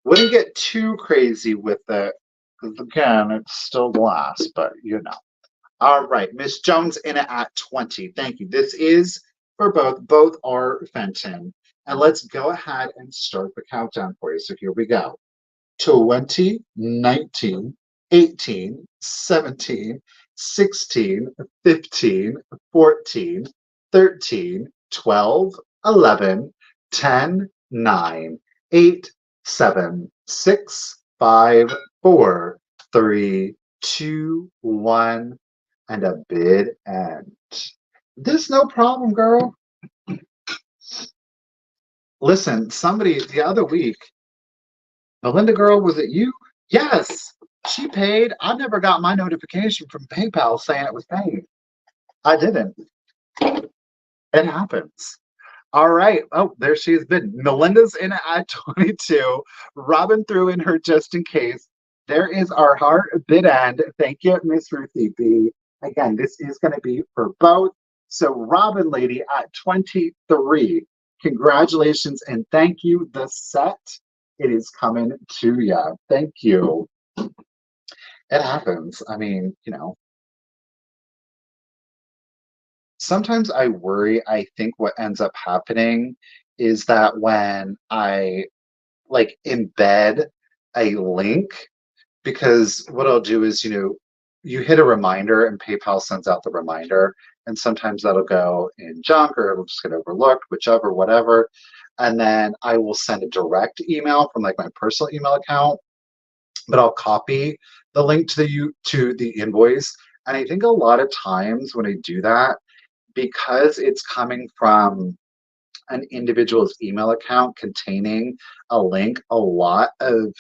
Wouldn't get too crazy with it, because again, it's still glass, but you know. All right, Miss Jones in it at 20. Thank you. This is for both are Fenton. And let's go ahead and start the countdown for you. So here we go. 20, 19, 18, 17, 16, 15, 14, 13, 12, 11, 10, 9, 8, 7, 6, 5, 4, 3, 2, 1, and a bid end. There's no problem, girl. Listen, somebody the other week, Melinda girl, was it you? Yes, she paid. I never got my notification from PayPal saying it was paid. I didn't. It happens. All right. Oh, there she has been. Melinda's in at 22. Robin threw in her just in case. There is our heart bid end. Thank you, Miss Ruthie B. Again, this is going to be for both. So Robin lady at 23. Congratulations and thank you. The set, it is coming to you. Thank you. It happens. I mean, sometimes I worry. I think what ends up happening is that when I like embed a link, because what I'll do is, you hit a reminder and PayPal sends out the reminder, and sometimes that'll go in junk or it'll just get overlooked, whichever, whatever. And then I will send a direct email from like my personal email account, but I'll copy the link to the invoice. And I think a lot of times when I do that, because it's coming from an individual's email account containing a link, a lot of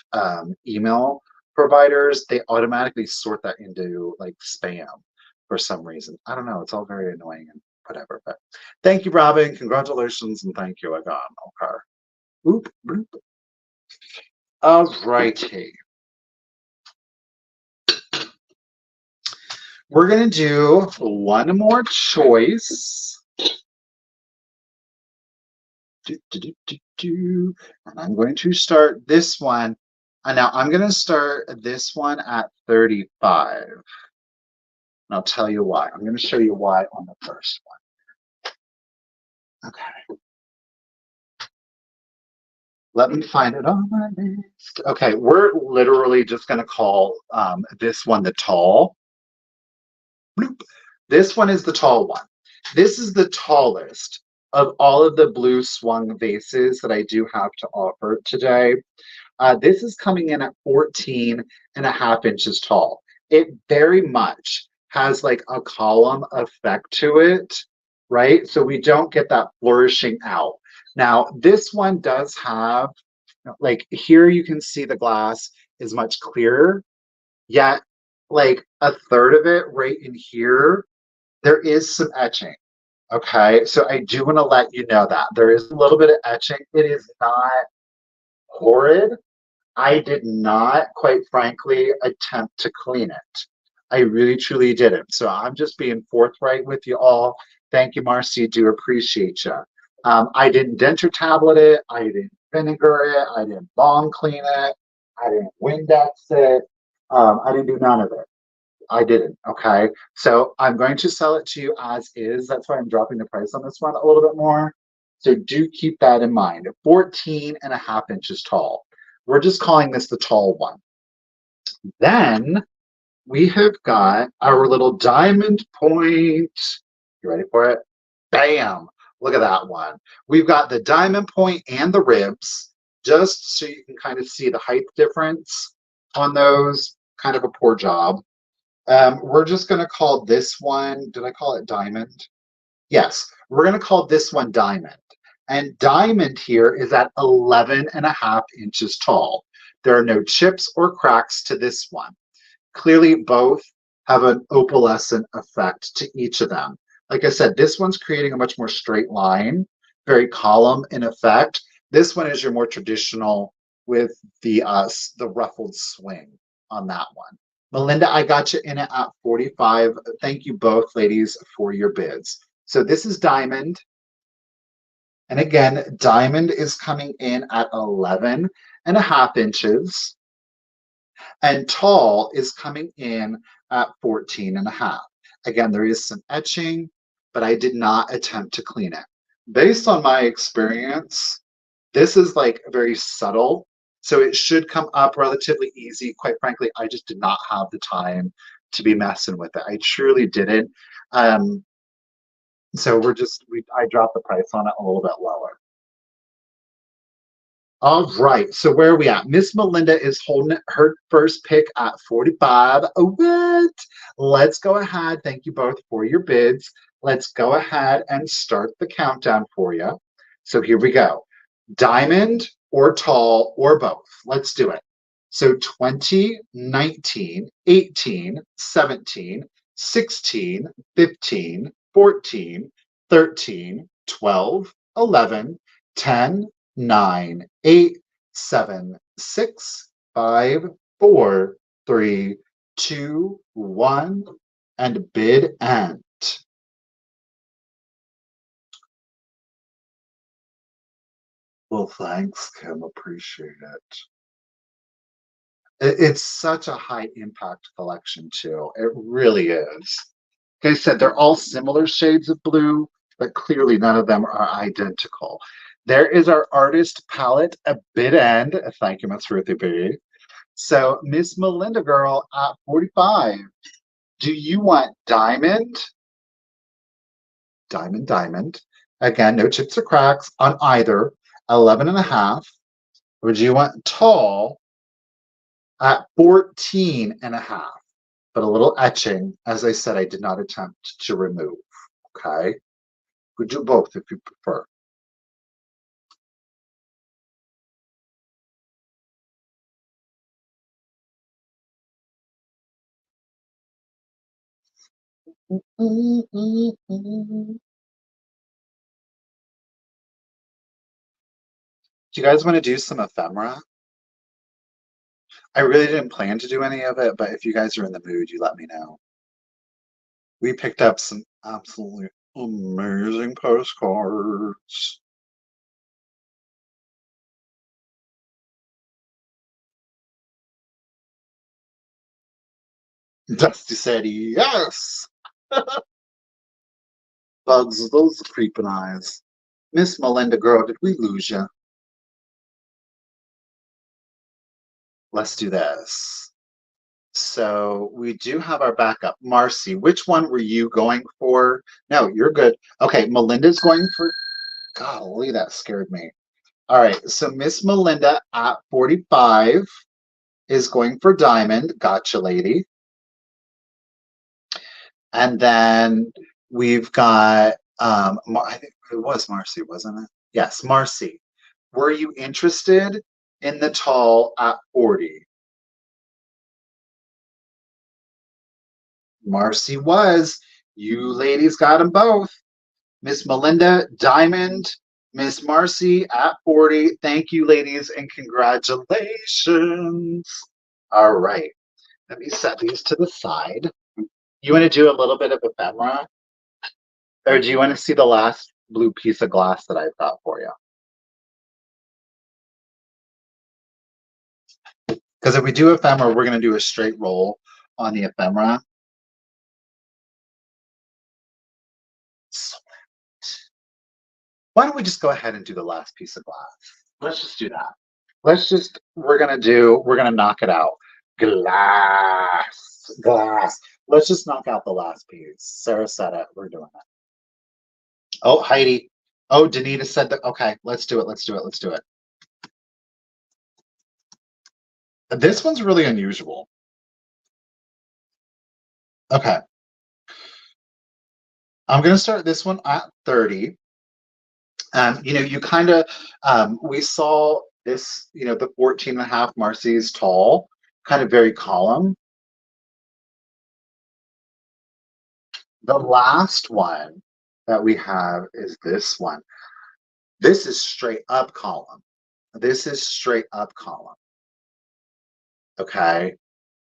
email providers, they automatically sort that into like spam for some reason. I don't know. It's all very annoying and whatever. But thank you, Robin. Congratulations and thank you. I got an car. Oop, oop. All righty. We're going to do one more choice. And I'm going to start this one. And now I'm going to start this one at 35. And I'll tell you why. I'm going to show you why on the first one. Okay. Let me find it on my list. Okay, we're literally just going to call this one the tall. Bloop. This one is the tall one. This is the tallest of all of the blue swung vases that I do have to offer today. This is coming in at 14.5 inches tall. It very much has like a column effect to it, right? So we don't get that flourishing out. Now, this one does have, like here you can see the glass is much clearer, yet like a third of it right in here, there is some etching. Okay, so I do want to let you know that there is a little bit of etching. It is not horrid. I did not, quite frankly, attempt to clean it. I really, truly didn't. So I'm just being forthright with you all. Thank you, Marcy. Do appreciate you. I didn't denture tablet it. I didn't vinegar it. I didn't bomb clean it. I didn't Windex it. I didn't do none of it. I didn't. Okay. So I'm going to sell it to you as is. That's why I'm dropping the price on this one a little bit more. So do keep that in mind. 14.5 inches tall. We're just calling this the tall one. Then we have got our little diamond point. You ready for it? Bam! Look at that one. We've got the diamond point and the ribs, just so you can kind of see the height difference on those. Kind of a poor job. We're just going to call this one, did I call it diamond? Yes, we're going to call this one diamond. And diamond here is at 11.5 inches tall. There are no chips or cracks to this one. Clearly, both have an opalescent effect to each of them. Like I said, this one's creating a much more straight line, very column in effect. This one is your more traditional with the ruffled swing on that one. Melinda, I got you in it at 45. Thank you both, ladies, for your bids. So this is diamond. And again, diamond is coming in at 11.5 inches. And tall is coming in at 14.5. Again, there is some etching, but I did not attempt to clean it. Based on my experience, this is like very subtle, so it should come up relatively easy. Quite frankly, I just did not have the time to be messing with it. I truly didn't. So I dropped the price on it a little bit lower. All right, so where are we at? Miss Melinda is holding her first pick at 45. Oh, what? Let's go ahead. Thank you both for your bids. Let's go ahead and start the countdown for you. So here we go. Diamond or tall or both. Let's do it. So 20, 19, 18, 17, 16, 15, 14, 13, 12, 11, 10, 9, 8, 7, 6, 5, 4, 3, 2, 1, and bid end. Well, thanks, Kim. Appreciate it. It's such a high impact collection too. It really is. Like I said, they're all similar shades of blue, but clearly none of them are identical. There is our artist palette, a bit end. Thank you, Miss Ruthie B. So, Miss Melinda girl at 45, do you want diamond, diamond, diamond? Again, no chips or cracks on either 11 and a half, or do you want tall at 14 and a half? But a little etching, as I said, I did not attempt to remove. Okay. We do both if you prefer. Do you guys want to do some ephemera? I really didn't plan to do any of it, but if you guys are in the mood, you let me know. We picked up some absolutely amazing postcards. Dusty said yes. Bugs, those creeping eyes. Miss Melinda girl, did we lose you? Let's do this. So we do have our backup. Marcy, which one were you going for? No, you're good. Okay, Melinda's going for. Golly, that scared me. All right, so Miss Melinda at 45 is going for diamond. Gotcha, lady. And then we've got, I think it was Marcy, wasn't it? Yes, Marcy. Were you interested in the tall at 40? Marcy was. You ladies got them both. Miss Melinda, diamond. Miss Marcy at 40. Thank you, ladies, and congratulations. All right. Let me set these to the side. You want to do a little bit of ephemera? Or do you want to see the last blue piece of glass that I've got for you? Because if we do ephemera, we're going to do a straight roll on the ephemera. So why don't we just go ahead and do the last piece of glass? Let's just do that. We're going to knock it out. Glass, glass. Let's just knock out the last piece. Sarah said it. We're doing it. Oh, Heidi. Oh, Danita said that. Okay, let's do it. Let's do it. Let's do it. This one's really unusual. Okay. I'm going to start this one at 30. You kind of, we saw this, the 14 and a half Marcy's tall, kind of very column. The last one that we have is this one. This is straight up column. This is straight up column. Okay.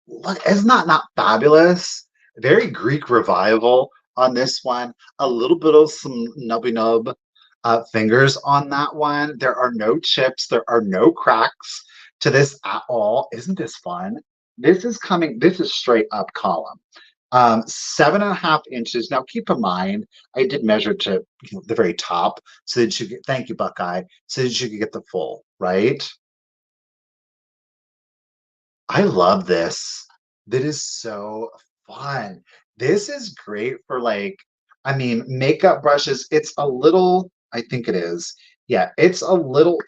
Look, isn't that not fabulous? Very Greek revival on this one. A little bit of some nubby nub fingers on that one. There are no chips. There are no cracks to this at all. Isn't this fun? This is straight up column. 7.5 inches. Now keep in mind, I did measure to the very top so that you get, thank you, Buckeye, so that you could get the full, right? I love this. That is so fun. This is great for makeup brushes. It's a little, I think it is. Yeah, it's a little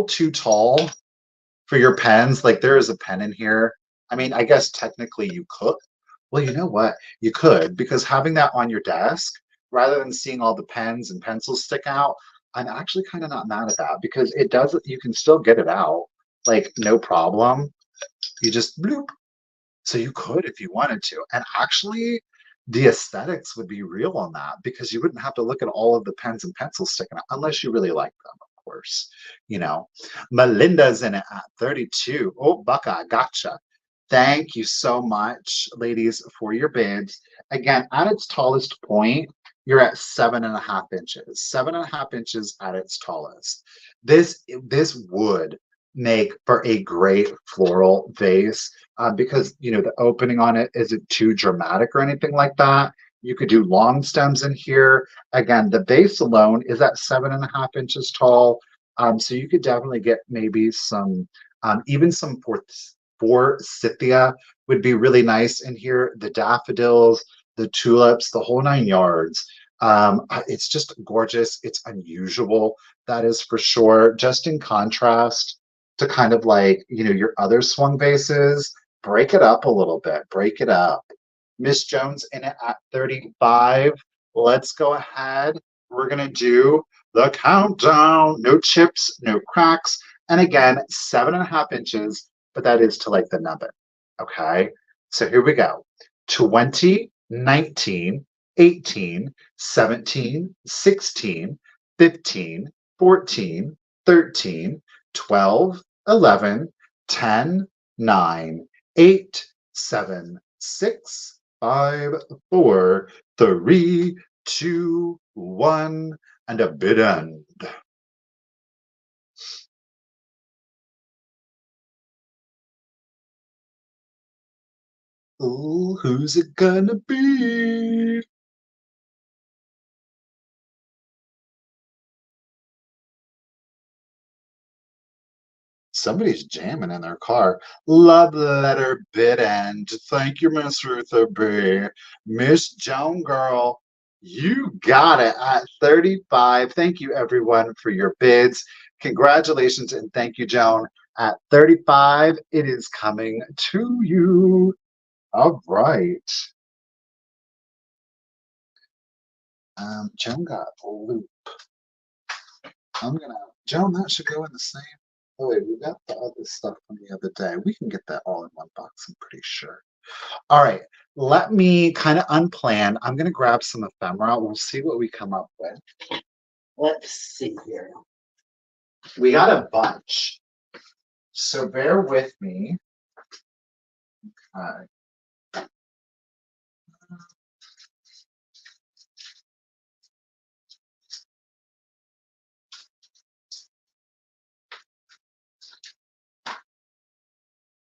too tall for your pens. Like there is a pen in here. I mean, I guess technically you could. Well, you know what? You could because having that on your desk rather than seeing all the pens and pencils stick out, I'm actually kind of not mad at that because it does, you can still get it out like no problem. You just bloop. So you could if you wanted to. And actually, the aesthetics would be real on that because you wouldn't have to look at all of the pens and pencils sticking out unless you really like them, of course. Melinda's in it at 32. Oh, Buckeye, gotcha. Thank you so much, ladies, for your bids. Again, at its tallest point, you're at 7.5 inches. 7.5 inches at its tallest. This wood make for a great floral vase because the opening on it isn't too dramatic or anything like that. You could do long stems in here. Again, the base alone is at 7.5 inches tall. So you could definitely get maybe some, even some forsythia would be really nice in here. The daffodils, the tulips, the whole 9 yards. It's just gorgeous. It's unusual, that is for sure. Just in contrast to kind of like, your other swung vases, break it up a little bit, break it up. Miss Jones in it at 35. Let's go ahead. We're going to do the countdown. No chips, no cracks. And again, 7.5 inches, but that is to like the nubbin. Okay. So here we go. 20, 19, 18, 17, 16, 15, 14, 13, 12, 11, 10, 9, 8, 7, 6, 5, 4, 3, 2, 1, and a bid end. Ooh, who's it gonna be? Somebody's jamming in their car. Love letter bid end. Thank you, Miss Ruther B. Miss Joan Girl, you got it at 35. Thank you, everyone, for your bids. Congratulations and thank you, Joan. At 35, it is coming to you. All right. Joan got a loop. Joan, that should go in the same. Oh wait, we got the other stuff from the other day. We can get that all in one box, I'm pretty sure. All right, let me kind of unplan. I'm gonna grab some ephemera. We'll see what we come up with. Let's see here. We got a bunch. So bear with me. Uh,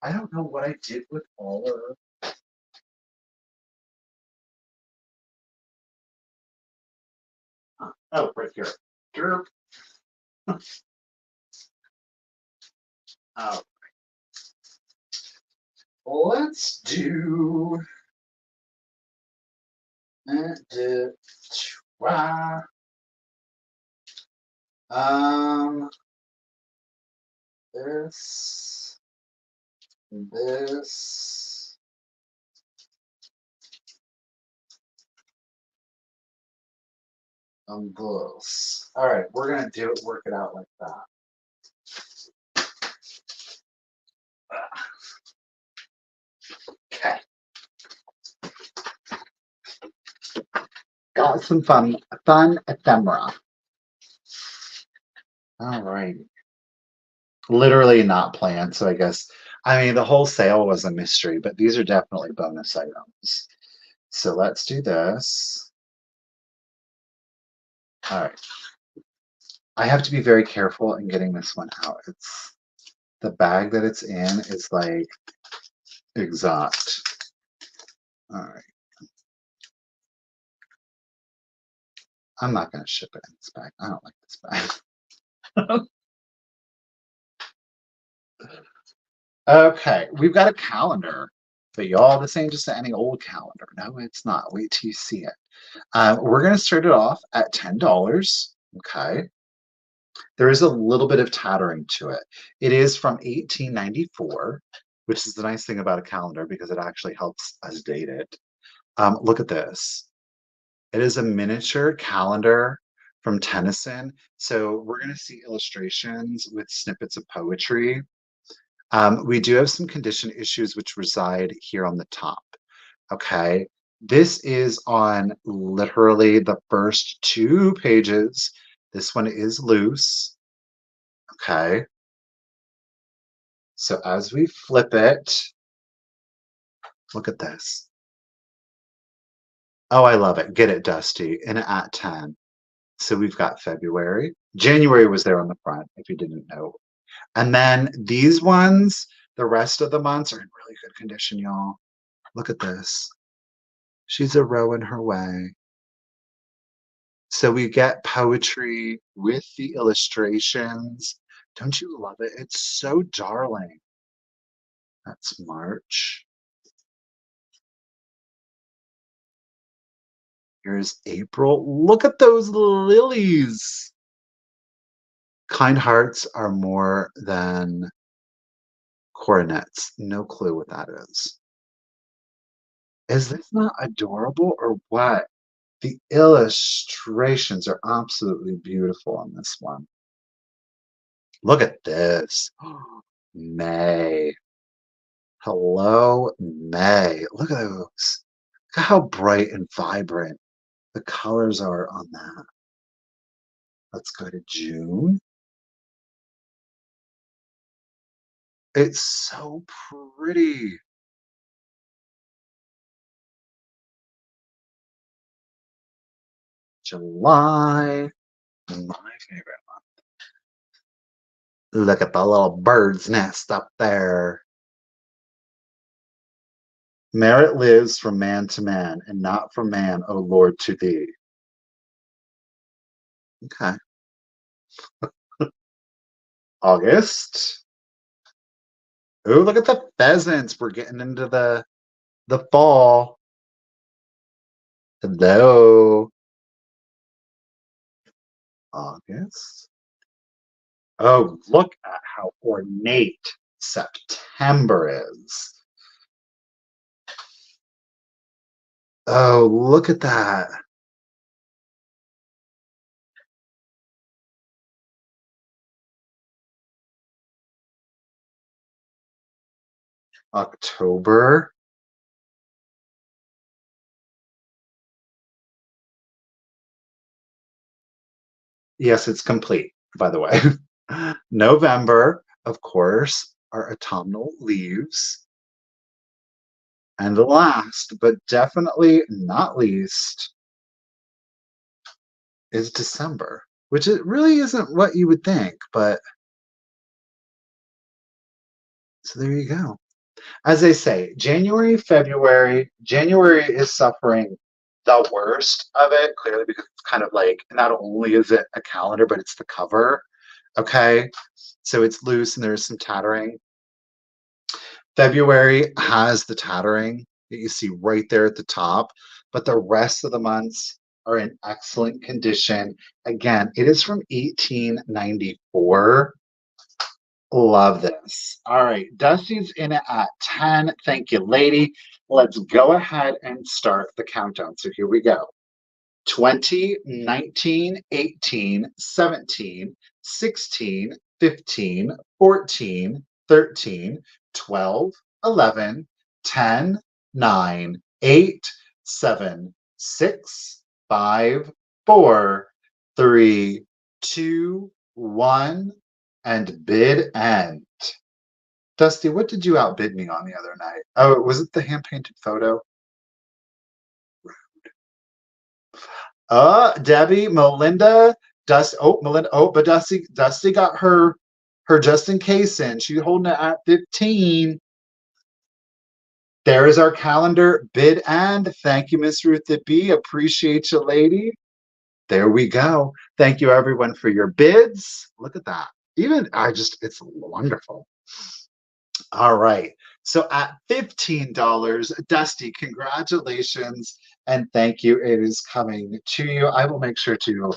I don't know what I did with all of. Oh, right here. Derp. Oh, let's do. Try. This, this, and this. All right, we're gonna work it out like that. Okay. Got some fun ephemera. All right. Literally not planned, so I mean, the whole sale was a mystery, but these are definitely bonus items. So let's do this. All right. I have to be very careful in getting this one out. It's the bag that it's in is like exact. All right. I'm not going to ship it in this bag. I don't like this bag. Okay, we've got a calendar. But y'all, this ain't just any old calendar. No, it's not. Wait till you see it. We're going to start it off at $10. Okay. There is a little bit of tattering to it. It is from 1894, which is the nice thing about a calendar because it actually helps us date it. Look at this. It is a miniature calendar from Tennyson. So we're going to see illustrations with snippets of poetry. We do have some condition issues which reside here on the top. Okay. This is on literally the first 2 pages. This one is loose. Okay. So as we flip it, look at this. Oh, I love it. Get it, Dusty. And at 10. So we've got February. January was there on the front, if you didn't know. And then these ones, the rest of the months are in really good condition, y'all. Look at this. She's a row in her way. So we get poetry with the illustrations. Don't you love it? It's so darling. That's March. Here's April. Look at those lilies. Kind hearts are more than coronets. No clue what that is. Is this not adorable or what? The illustrations are absolutely beautiful on this one. Look at this. May. Hello, May. Look at those. Look at how bright and vibrant the colors are on that. Let's go to June. It's so pretty. July, my favorite month. Look at the little bird's nest up there. Merit lives from man to man, and not from man, O Lord, to thee. Okay. August. Oh, look at the pheasants. We're getting into the fall. Hello. August. Oh, look at how ornate September is. Oh, look at that. October. Yes, it's complete, by the way. November, of course, our autumnal leaves. And last, but definitely not least, is December, which it really isn't what you would think, but so there you go. As I say, January is suffering the worst of it, clearly, because it's kind of like not only is it a calendar, but it's the cover. Okay. So it's loose and there's some tattering. February has the tattering that you see right there at the top, but the rest of the months are in excellent condition. Again, it is from 1894. Love this. All right, Dusty's in it at 10. Thank you, lady. Let's go ahead and start the countdown. So here we go. 20, 19, 18, 17, 16, 15, 14, 13, 12, 11, 10, 9, 8, 7, 6, 5, 4, 3, 2, 1, and bid end. Dusty, what did you outbid me on the other night? Oh, was it the hand-painted photo? Debbie, Melinda, Dusty. Oh, Melinda. Oh, but Dusty got her just in case in. She's holding it at 15. There is our calendar bid and thank you, Miss Ruth B. Appreciate you, lady. There we go. Thank you, everyone, for your bids. Look at that. Even it's wonderful. All right. So at $15, Dusty, congratulations and thank you. It is coming to you. I will make sure to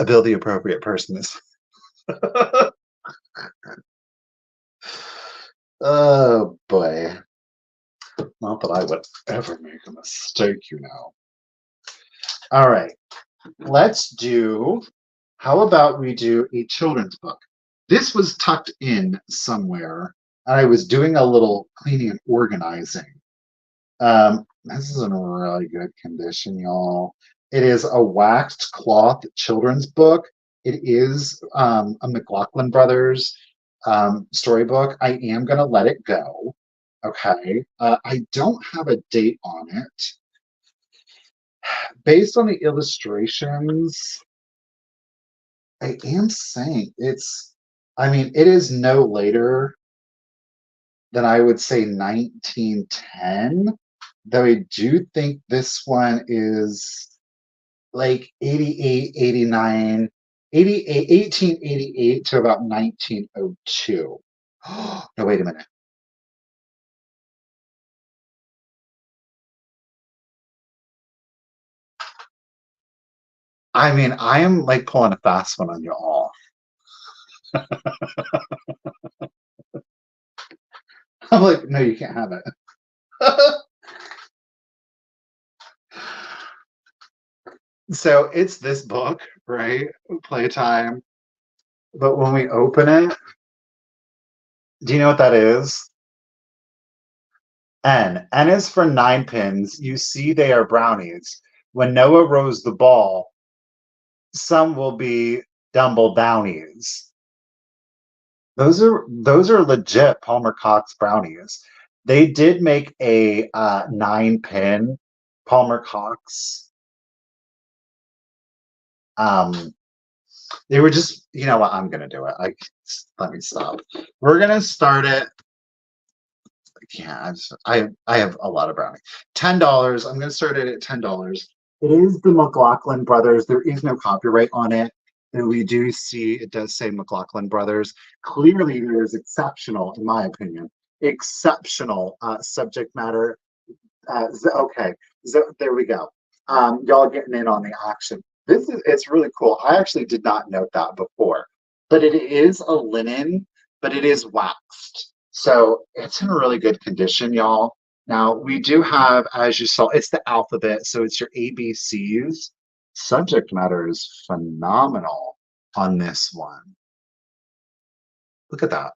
bill the appropriate person this. Oh boy. Not that I would ever make a mistake, you know. All right. Let's do, how about we do a children's book? This was tucked in somewhere. I was doing a little cleaning and organizing. This is in really good condition, y'all. It is a waxed cloth children's book. It is a McLaughlin Brothers storybook. I am going to let it go. Okay. I don't have a date on it. Based on the illustrations, I am saying it's I mean, it is no later than I would say 1910, though I do think this one is like 88, 89, 88, 1888 to about 1902. No, wait a minute. I mean, I am like pulling a fast one on you all. I'm like, no, you can't have it. So it's this book, right? Playtime. But when we open it, do you know what that is? N. N is for 9 pins. You see they are brownies. When Noah rolls the ball, some will be Dumble Downies. Those are legit Palmer Cox brownies. They did make a 9 pin Palmer Cox. They were just, you know what? I'm gonna do it. Let me stop. We're gonna start it. Yeah, I have a lot of brownie. $10. I'm gonna start it at $10. It is the McLaughlin Brothers. There is no copyright on it. And we do see it does say McLaughlin Brothers. Clearly, there is exceptional, in my opinion, exceptional subject matter. Okay, so there we go. Y'all getting in on the action. It's really cool. I actually did not note that before, but it is a linen, but it is waxed. So it's in really good condition, y'all. Now we do have, as you saw, it's the alphabet, so it's your ABCs. Subject matter is phenomenal on this one. Look at that.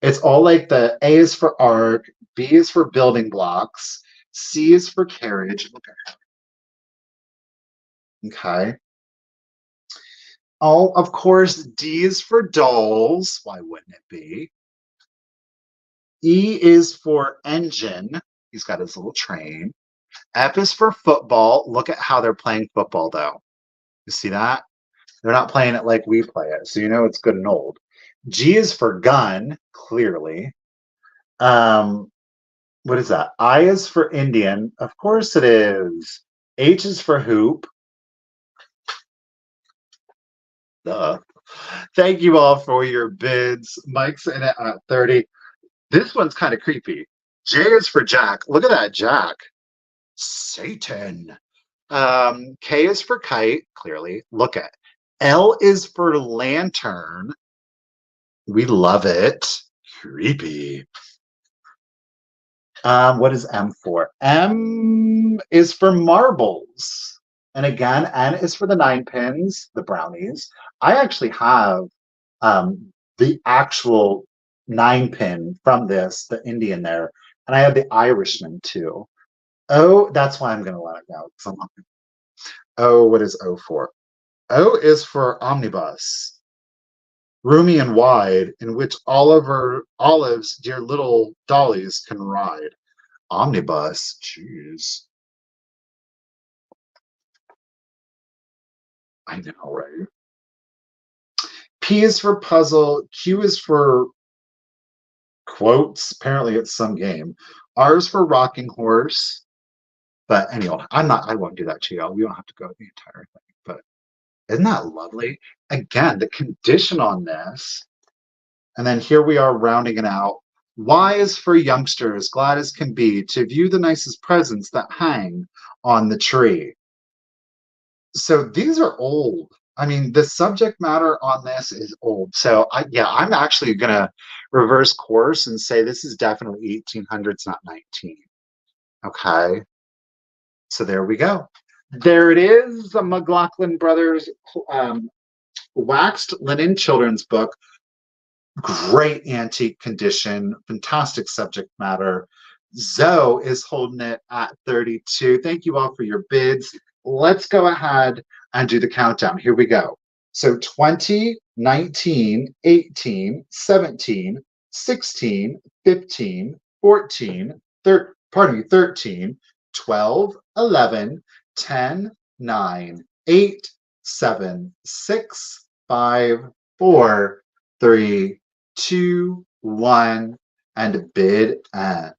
It's all like the A is for arc, B is for building blocks, C is for carriage. Okay. Oh, of course, D is for dolls. Why wouldn't it be? E is for engine. He's got his little train. F is for football. Look at how they're playing football, though. You see that? They're not playing it like we play it, so you know it's good and old. G is for gun, clearly. What is that? I is for Indian. Of course it is. H is for hoop. Duh. Thank you all for your bids. Mike's in it at 30. This one's kind of creepy. J is for Jack. Look at that, Jack. Satan. K is for kite, clearly. Look at. L is for lantern. We love it. Creepy. What is M for? M is for marbles. And again, N is for the 9 pins, the brownies. I actually have the actual 9 pin from this, the Indian there. And I have the Irishman too. O, that's why I'm going to let it go. O, what is O for? O is for omnibus. Roomy and wide, in which Olive's dear little dollies can ride. Omnibus, jeez. I know, right? P is for puzzle. Q is for quotes. Apparently, it's some game. R is for rocking horse. But anyway, I won't do that to y'all. We don't have to go the entire thing. But isn't that lovely? Again, the condition on this. And then here we are rounding it out. Y is for youngsters, glad as can be, to view the nicest presents that hang on the tree. So these are old. I mean, the subject matter on this is old. So I'm actually going to reverse course and say this is definitely 1800s, not 19. Okay. So there we go. There it is, the McLaughlin Brothers waxed linen children's book. Great antique condition, fantastic subject matter. Zoe is holding it at 32. Thank you all for your bids. Let's go ahead and do the countdown. Here we go. So 20, 19, 18, 17, 16, 15, 14, 13, 12, 11, 10, 9, 8, 7, 6, 5, 4, 3, 2, 1, and bid end.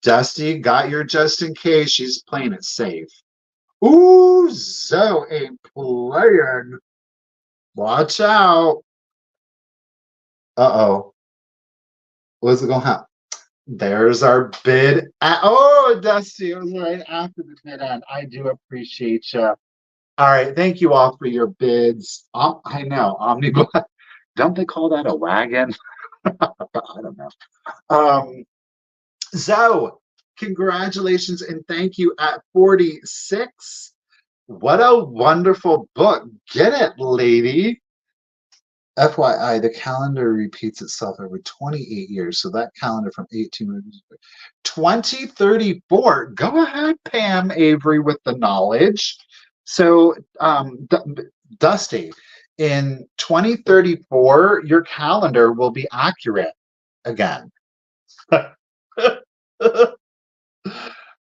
Dusty got your just in case. She's playing it safe. Ooh, Zoe ain't playing. Watch out. Uh-oh. What's it gonna happen? There's our bid. Oh, Dusty, it was right after the bid end. I do appreciate you. All right, thank you all for your bids. I know, omnibus. Don't they call that a wagon? I don't know. Zoe, congratulations and thank you at 46. What a wonderful book. Get it, lady. FYI, the calendar repeats itself every 28 years. So that calendar from 2034. Go ahead, Pam Avery, with the knowledge. So, Dusty, in 2034, your calendar will be accurate again.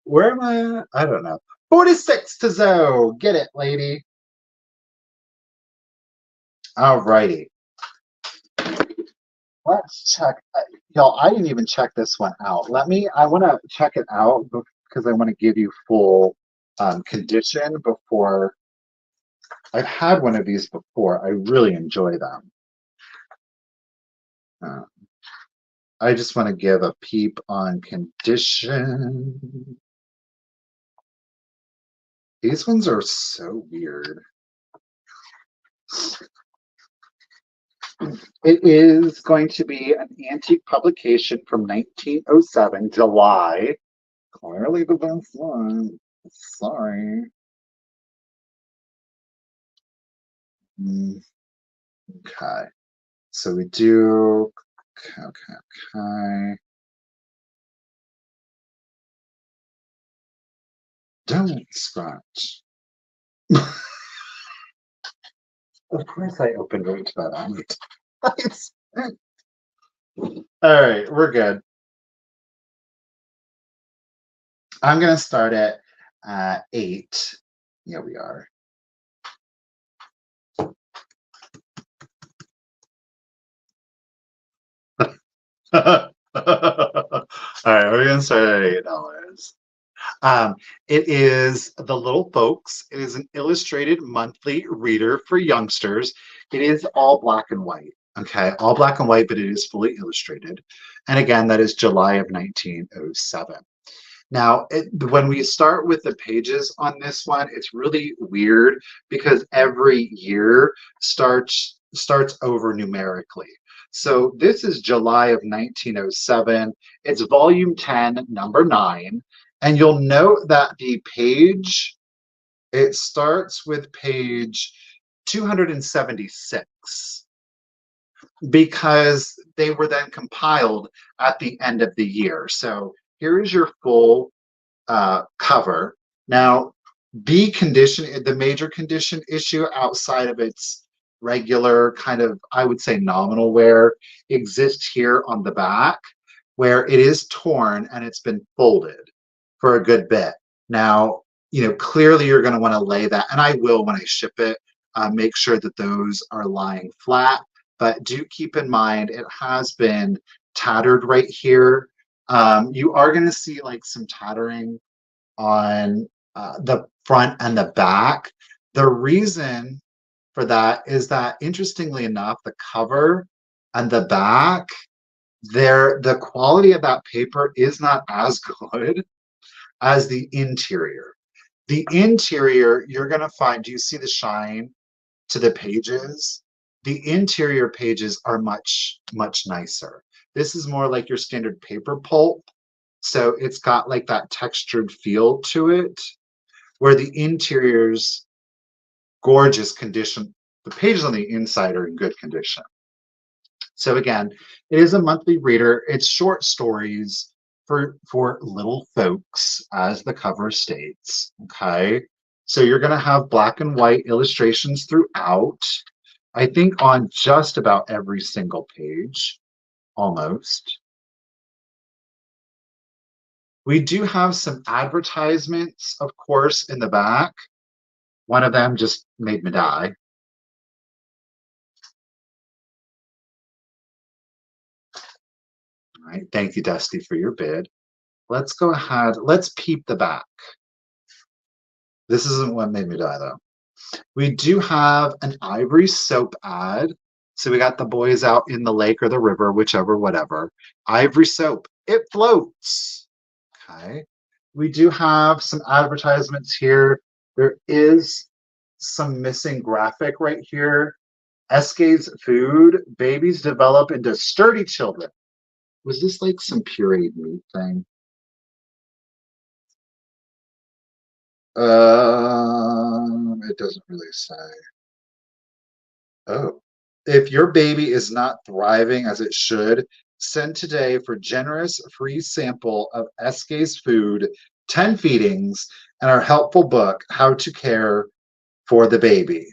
Where am I at? I don't know. 46 to Zoe. Get it, lady. All righty. Let's check. Y'all, I didn't even check this one out. I want to check it out because I want to give you full condition before. I've had one of these before. I really enjoy them. I just want to give a peep on condition. These ones are so weird. It is going to be an antique publication from 1907, July. Clearly the best one. Sorry. Okay. So we do. Okay. Don't scratch. Of course I opened right to that. All right, we're good. I'm going to start at 8. Here we are. All right, we're going to start at $8. It is The Little Folks. It is an illustrated monthly reader for youngsters. It is all black and white. Okay, all black and white, but it is fully illustrated. And again, that is July of 1907. Now, when we start with the pages on this one, it's really weird because every year starts over numerically. So this is July of 1907. It's volume 10, number 9. And you'll note that the page, it starts with page 276 because they were then compiled at the end of the year. So here is your full cover. Now, the major condition issue outside of its regular kind of, I would say, nominal wear exists here on the back, where it is torn and it's been folded for a good bit. Now, clearly you're going to want to lay that, and I will when I ship it, make sure that those are lying flat. But do keep in mind it has been tattered right here. You are going to see like some tattering on the front and the back. The reason for that is that, interestingly enough, the cover and the back, the quality of that paper is not as good as the interior. The interior, you're going to find, do you see the shine to the pages? The interior pages are much, much nicer. This is more like your standard paper pulp. So it's got like that textured feel to it, where the interior's gorgeous condition. The pages on the inside are in good condition. So again, it is a monthly reader. It's short stories for little folks, as the cover states. Okay. So you're going to have black and white illustrations throughout. I think on just about every single page, almost. We do have some advertisements, of course, in the back. One of them just made me die. All right, thank you, Dusty, for your bid. Let's go ahead. Let's peep the back. This isn't what made me die, though. We do have an ivory soap ad. So we got the boys out in the lake or the river, whichever, whatever. Ivory soap. It floats. Okay. We do have some advertisements here. There is some missing graphic right here. Eske's food. Babies develop into sturdy children. Was this like some pureed meat thing? It doesn't really say. Oh. If your baby is not thriving as it should, send today for generous free sample of SK's food, 10 feedings, and our helpful book, How to Care for the Baby.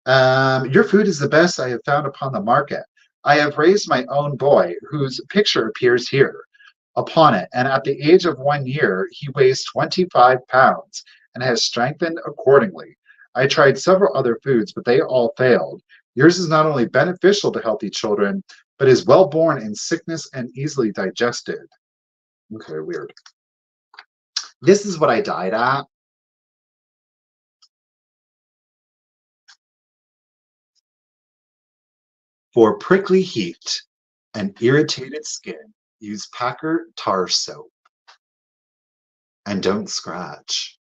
Your food is the best I have found upon the market. I have raised my own boy, whose picture appears here upon it, and at the age of 1 year, he weighs 25 pounds and has strengthened accordingly. I tried several other foods, but they all failed. Yours is not only beneficial to healthy children, but is well born in sickness and easily digested. Okay, weird. This is what I died at. For prickly heat and irritated skin, use Packer tar soap. And don't scratch.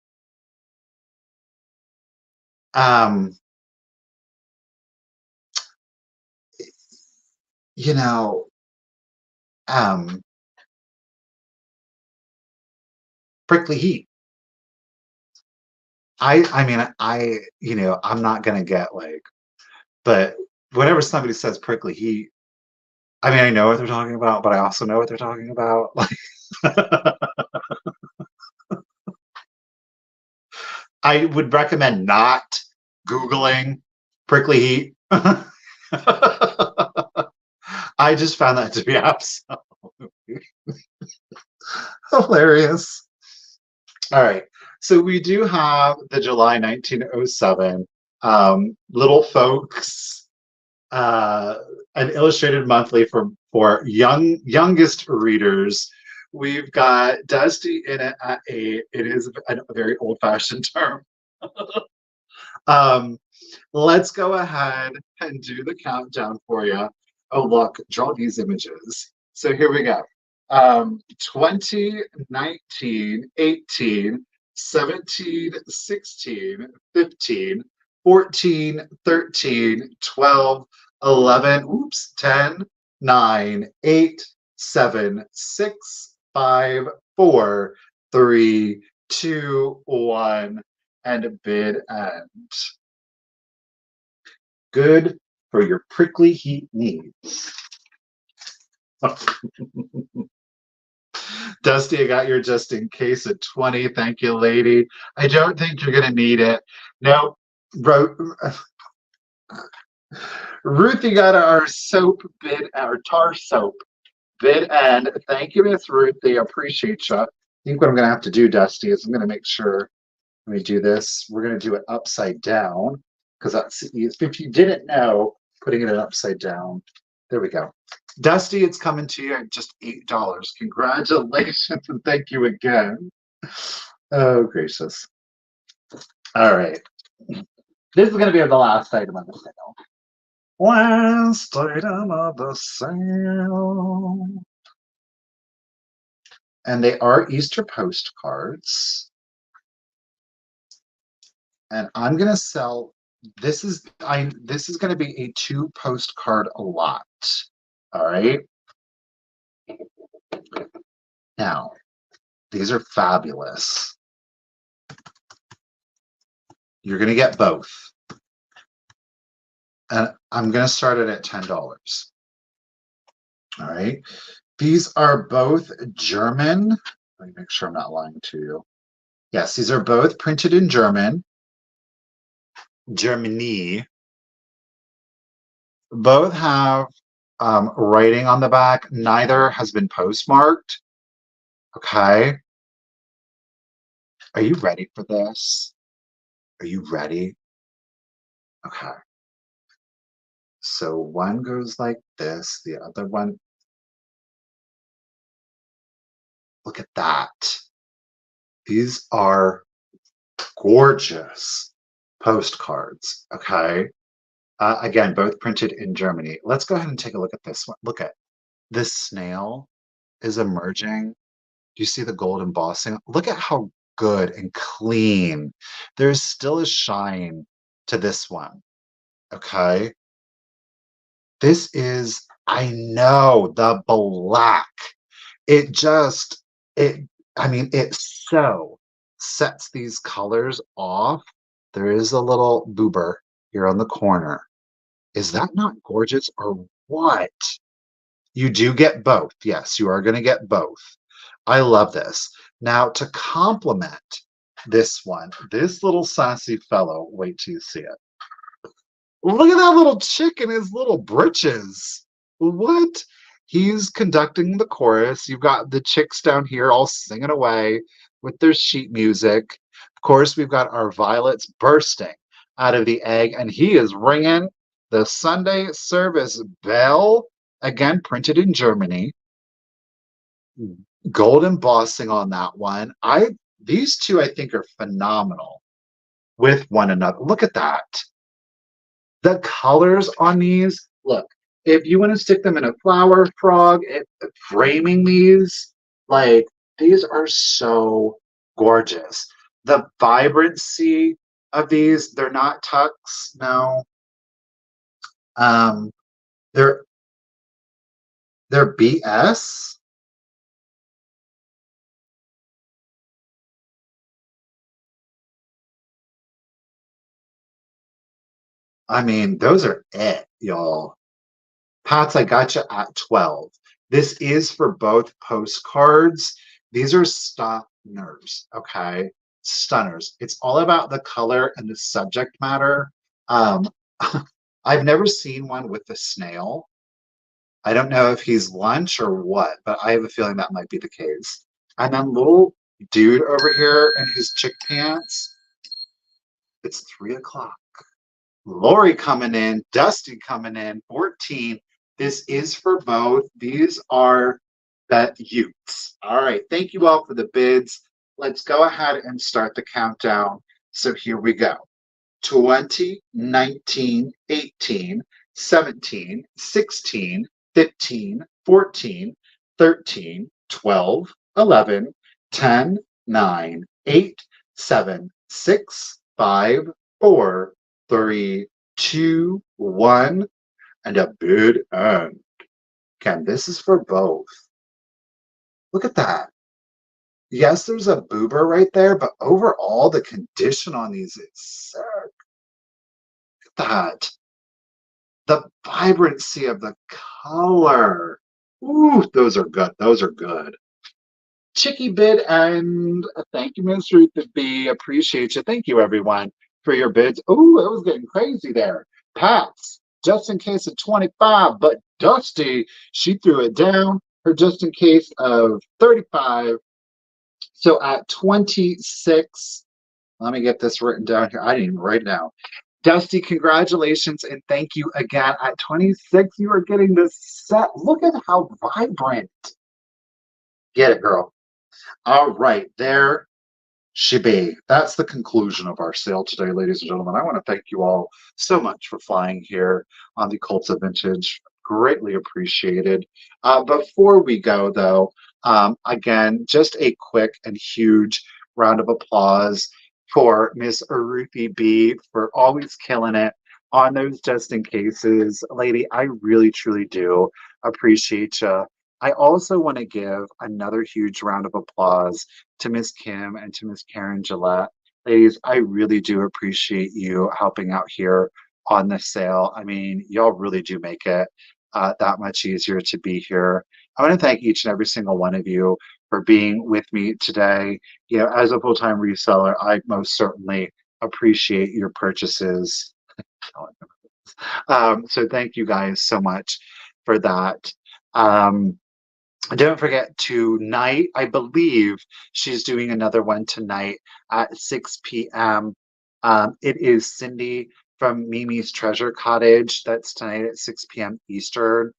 You know, prickly heat. I mean, I'm not gonna get like, but whenever somebody says prickly heat, I mean, I know what they're talking about, but I also know what they're talking about. Like, I would recommend not Googling prickly heat. I just found that to be absolutely hilarious. All right. So we do have the July 1907 Little Folks, an illustrated monthly for youngest readers. We've got Dusty in it at it is a very old-fashioned term. Let's go ahead and do the countdown for you. Oh, look, draw these images. So here we go. 20, 19, 18, 17, 16, 15, 14, 13, 12, 11, oops, 10, 9, 8, 7, 6, 5, 4, 3, 2, 1, and a bid end. Good for your prickly heat needs. Dusty, I got your just in case at 20. Thank you, lady. I don't think you're going to need it. No, Ruthie got our soap bid, our tar soap bid, and thank you, Miss Ruthie. I appreciate you. I think what I'm going to have to do, Dusty, is I'm going to make sure. Let me do this. We're going to do it upside down because that's if you didn't know, putting it upside down. There we go. Dusty, it's coming to you at just $8. Congratulations and thank you again. Oh, gracious. All right. This is going to be the last item on the sale. Last item of the sale. And they are Easter postcards. And I'm going to sell, this is going to be a 2 postcard a lot. All right. Now, these are fabulous. You're going to get both. And I'm going to start it at $10. All right. These are both German. Let me make sure I'm not lying to you. Yes, these are both printed in German. Germany. Both have writing on the back. Neither has been postmarked. Okay. Are you ready for this? Are you ready? Okay. So one goes like this, the other one. Look at that. These are gorgeous postcards. Okay. Again, both printed in Germany. Let's go ahead and take a look at this one. Look at this snail is emerging. Do you see the gold embossing? Look at how good and clean. There's still a shine to this one. Okay. This is, I know, the black. It just, it, I mean, it so sets these colors off. There is a little boober here on the corner. Is that not gorgeous or what? You do get both. Yes, you are going to get both. I love this. Now, to complement this one, this little sassy fellow, wait till you see it. Look at that little chick in his little britches. What? He's conducting the chorus. You've got the chicks down here all singing away with their sheet music. Of course, we've got our violets bursting out of the egg, and he is ringing the Sunday service bell, again printed in Germany. Gold embossing on that one. These two I think are phenomenal with one another. Look at that. The colors on these, look, if you want to stick them in a flower frog, framing these, like, these are so gorgeous. The vibrancy of these, they're not tucks, no. Um, they're BS. I mean, those are it, y'all. Pats, I got you at 12. This is for both postcards. These are stunners, okay? Stunners. It's all about the color and the subject matter. Um, I've never seen one with the snail. I don't know if he's lunch or what, but I have a feeling that might be the case. And then little dude over here in his chick pants. It's 3 o'clock. Lori coming in, Dusty coming in, 14. This is for both. These are the Utes. All right. Thank you all for the bids. Let's go ahead and start the countdown. So here we go. 20, 19, 18, 17, 16, 15, 14, 13, 12, 11, 10, 9, 8, 7, 6, 5, 4, 3, 2, 1, and a bid end. Ken, this is for both. Look at that. Yes, there's a boober right there, but overall, the condition on these is sick. Look at that. The vibrancy of the color. Ooh, those are good. Those are good. Chicky bid and thank you, Miss Ruth B. Appreciate you. Thank you, everyone, for your bids. Ooh, it was getting crazy there. Pats, just in case of 25, but Dusty, she threw it down. Her just in case of 35. So at 26, let me get this written down here. I didn't even write it down. Dusty, congratulations and thank you again. At 26, you are getting this set. Look at how vibrant. Get it, girl. All right, there she be. That's the conclusion of our sale today, ladies and gentlemen. I want to thank you all so much for flying here on the Cults of Vintage. Greatly appreciated. Before we go, though, again, just a quick and huge round of applause for Miss Ruthie B for always killing it on those just in cases. Lady, I really, truly do appreciate you. I also want to give another huge round of applause to Miss Kim and to Miss Karen Gillette. Ladies, I really do appreciate you helping out here on the sale. I mean, y'all really do make it that much easier to be here. I want to thank each and every single one of you for being with me today. You know, as a full-time reseller, I most certainly appreciate your purchases. So thank you guys so much. for that. Um, don't forget tonight, I believe she's doing another one tonight at 6 p.m. It is Cindy from Mimi's Treasure Cottage. That's tonight at 6 p.m. Eastern.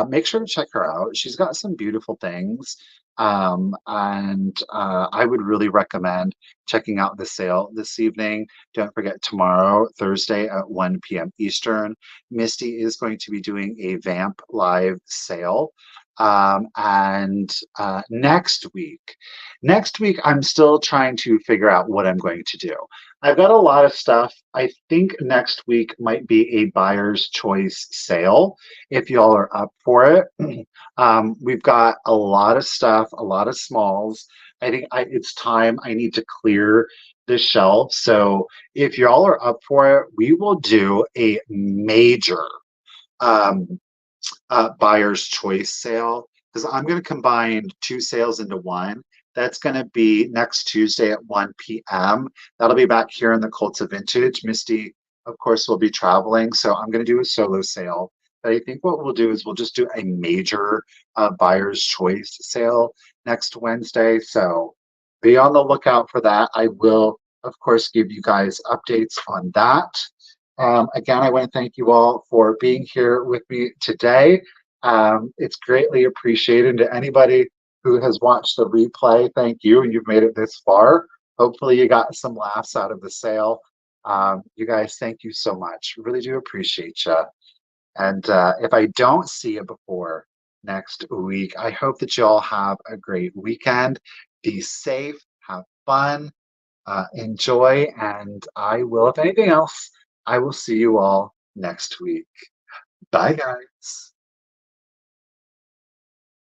Make sure to check her out. She's got some beautiful things. And I would really recommend checking out the sale this evening. Don't forget tomorrow, Thursday at 1 p.m. Eastern, Misty is going to be doing a Vamp Live sale. And next week, I'm still trying to figure out what I'm going to do. I've got a lot of stuff. I think next week might be a buyer's choice sale if y'all are up for it. We've got a lot of stuff, a lot of smalls. I think it's time I need to clear the shelf. So if y'all are up for it, we will do a major um, buyer's choice sale because I'm going to combine two sales into one. That's going to be next Tuesday at 1 p.m. That'll be back here in the Cults of Vintage. Misty, of course, will be traveling, so I'm going to do a solo sale. But I think what we'll do is we'll just do a major buyer's choice sale next Wednesday. So be on the lookout for that. I will, of course, give you guys updates on that. Again, I want to thank you all for being here with me today. It's greatly appreciated. To anybody who has watched the replay, thank you, and you've made it this far. Hopefully you got some laughs out of the sale. You guys, thank you so much. Really do appreciate you. And if I don't see you before next week, I hope that you all have a great weekend. Be safe, have fun, enjoy, and I will, if anything else, I will see you all next week. Bye, guys.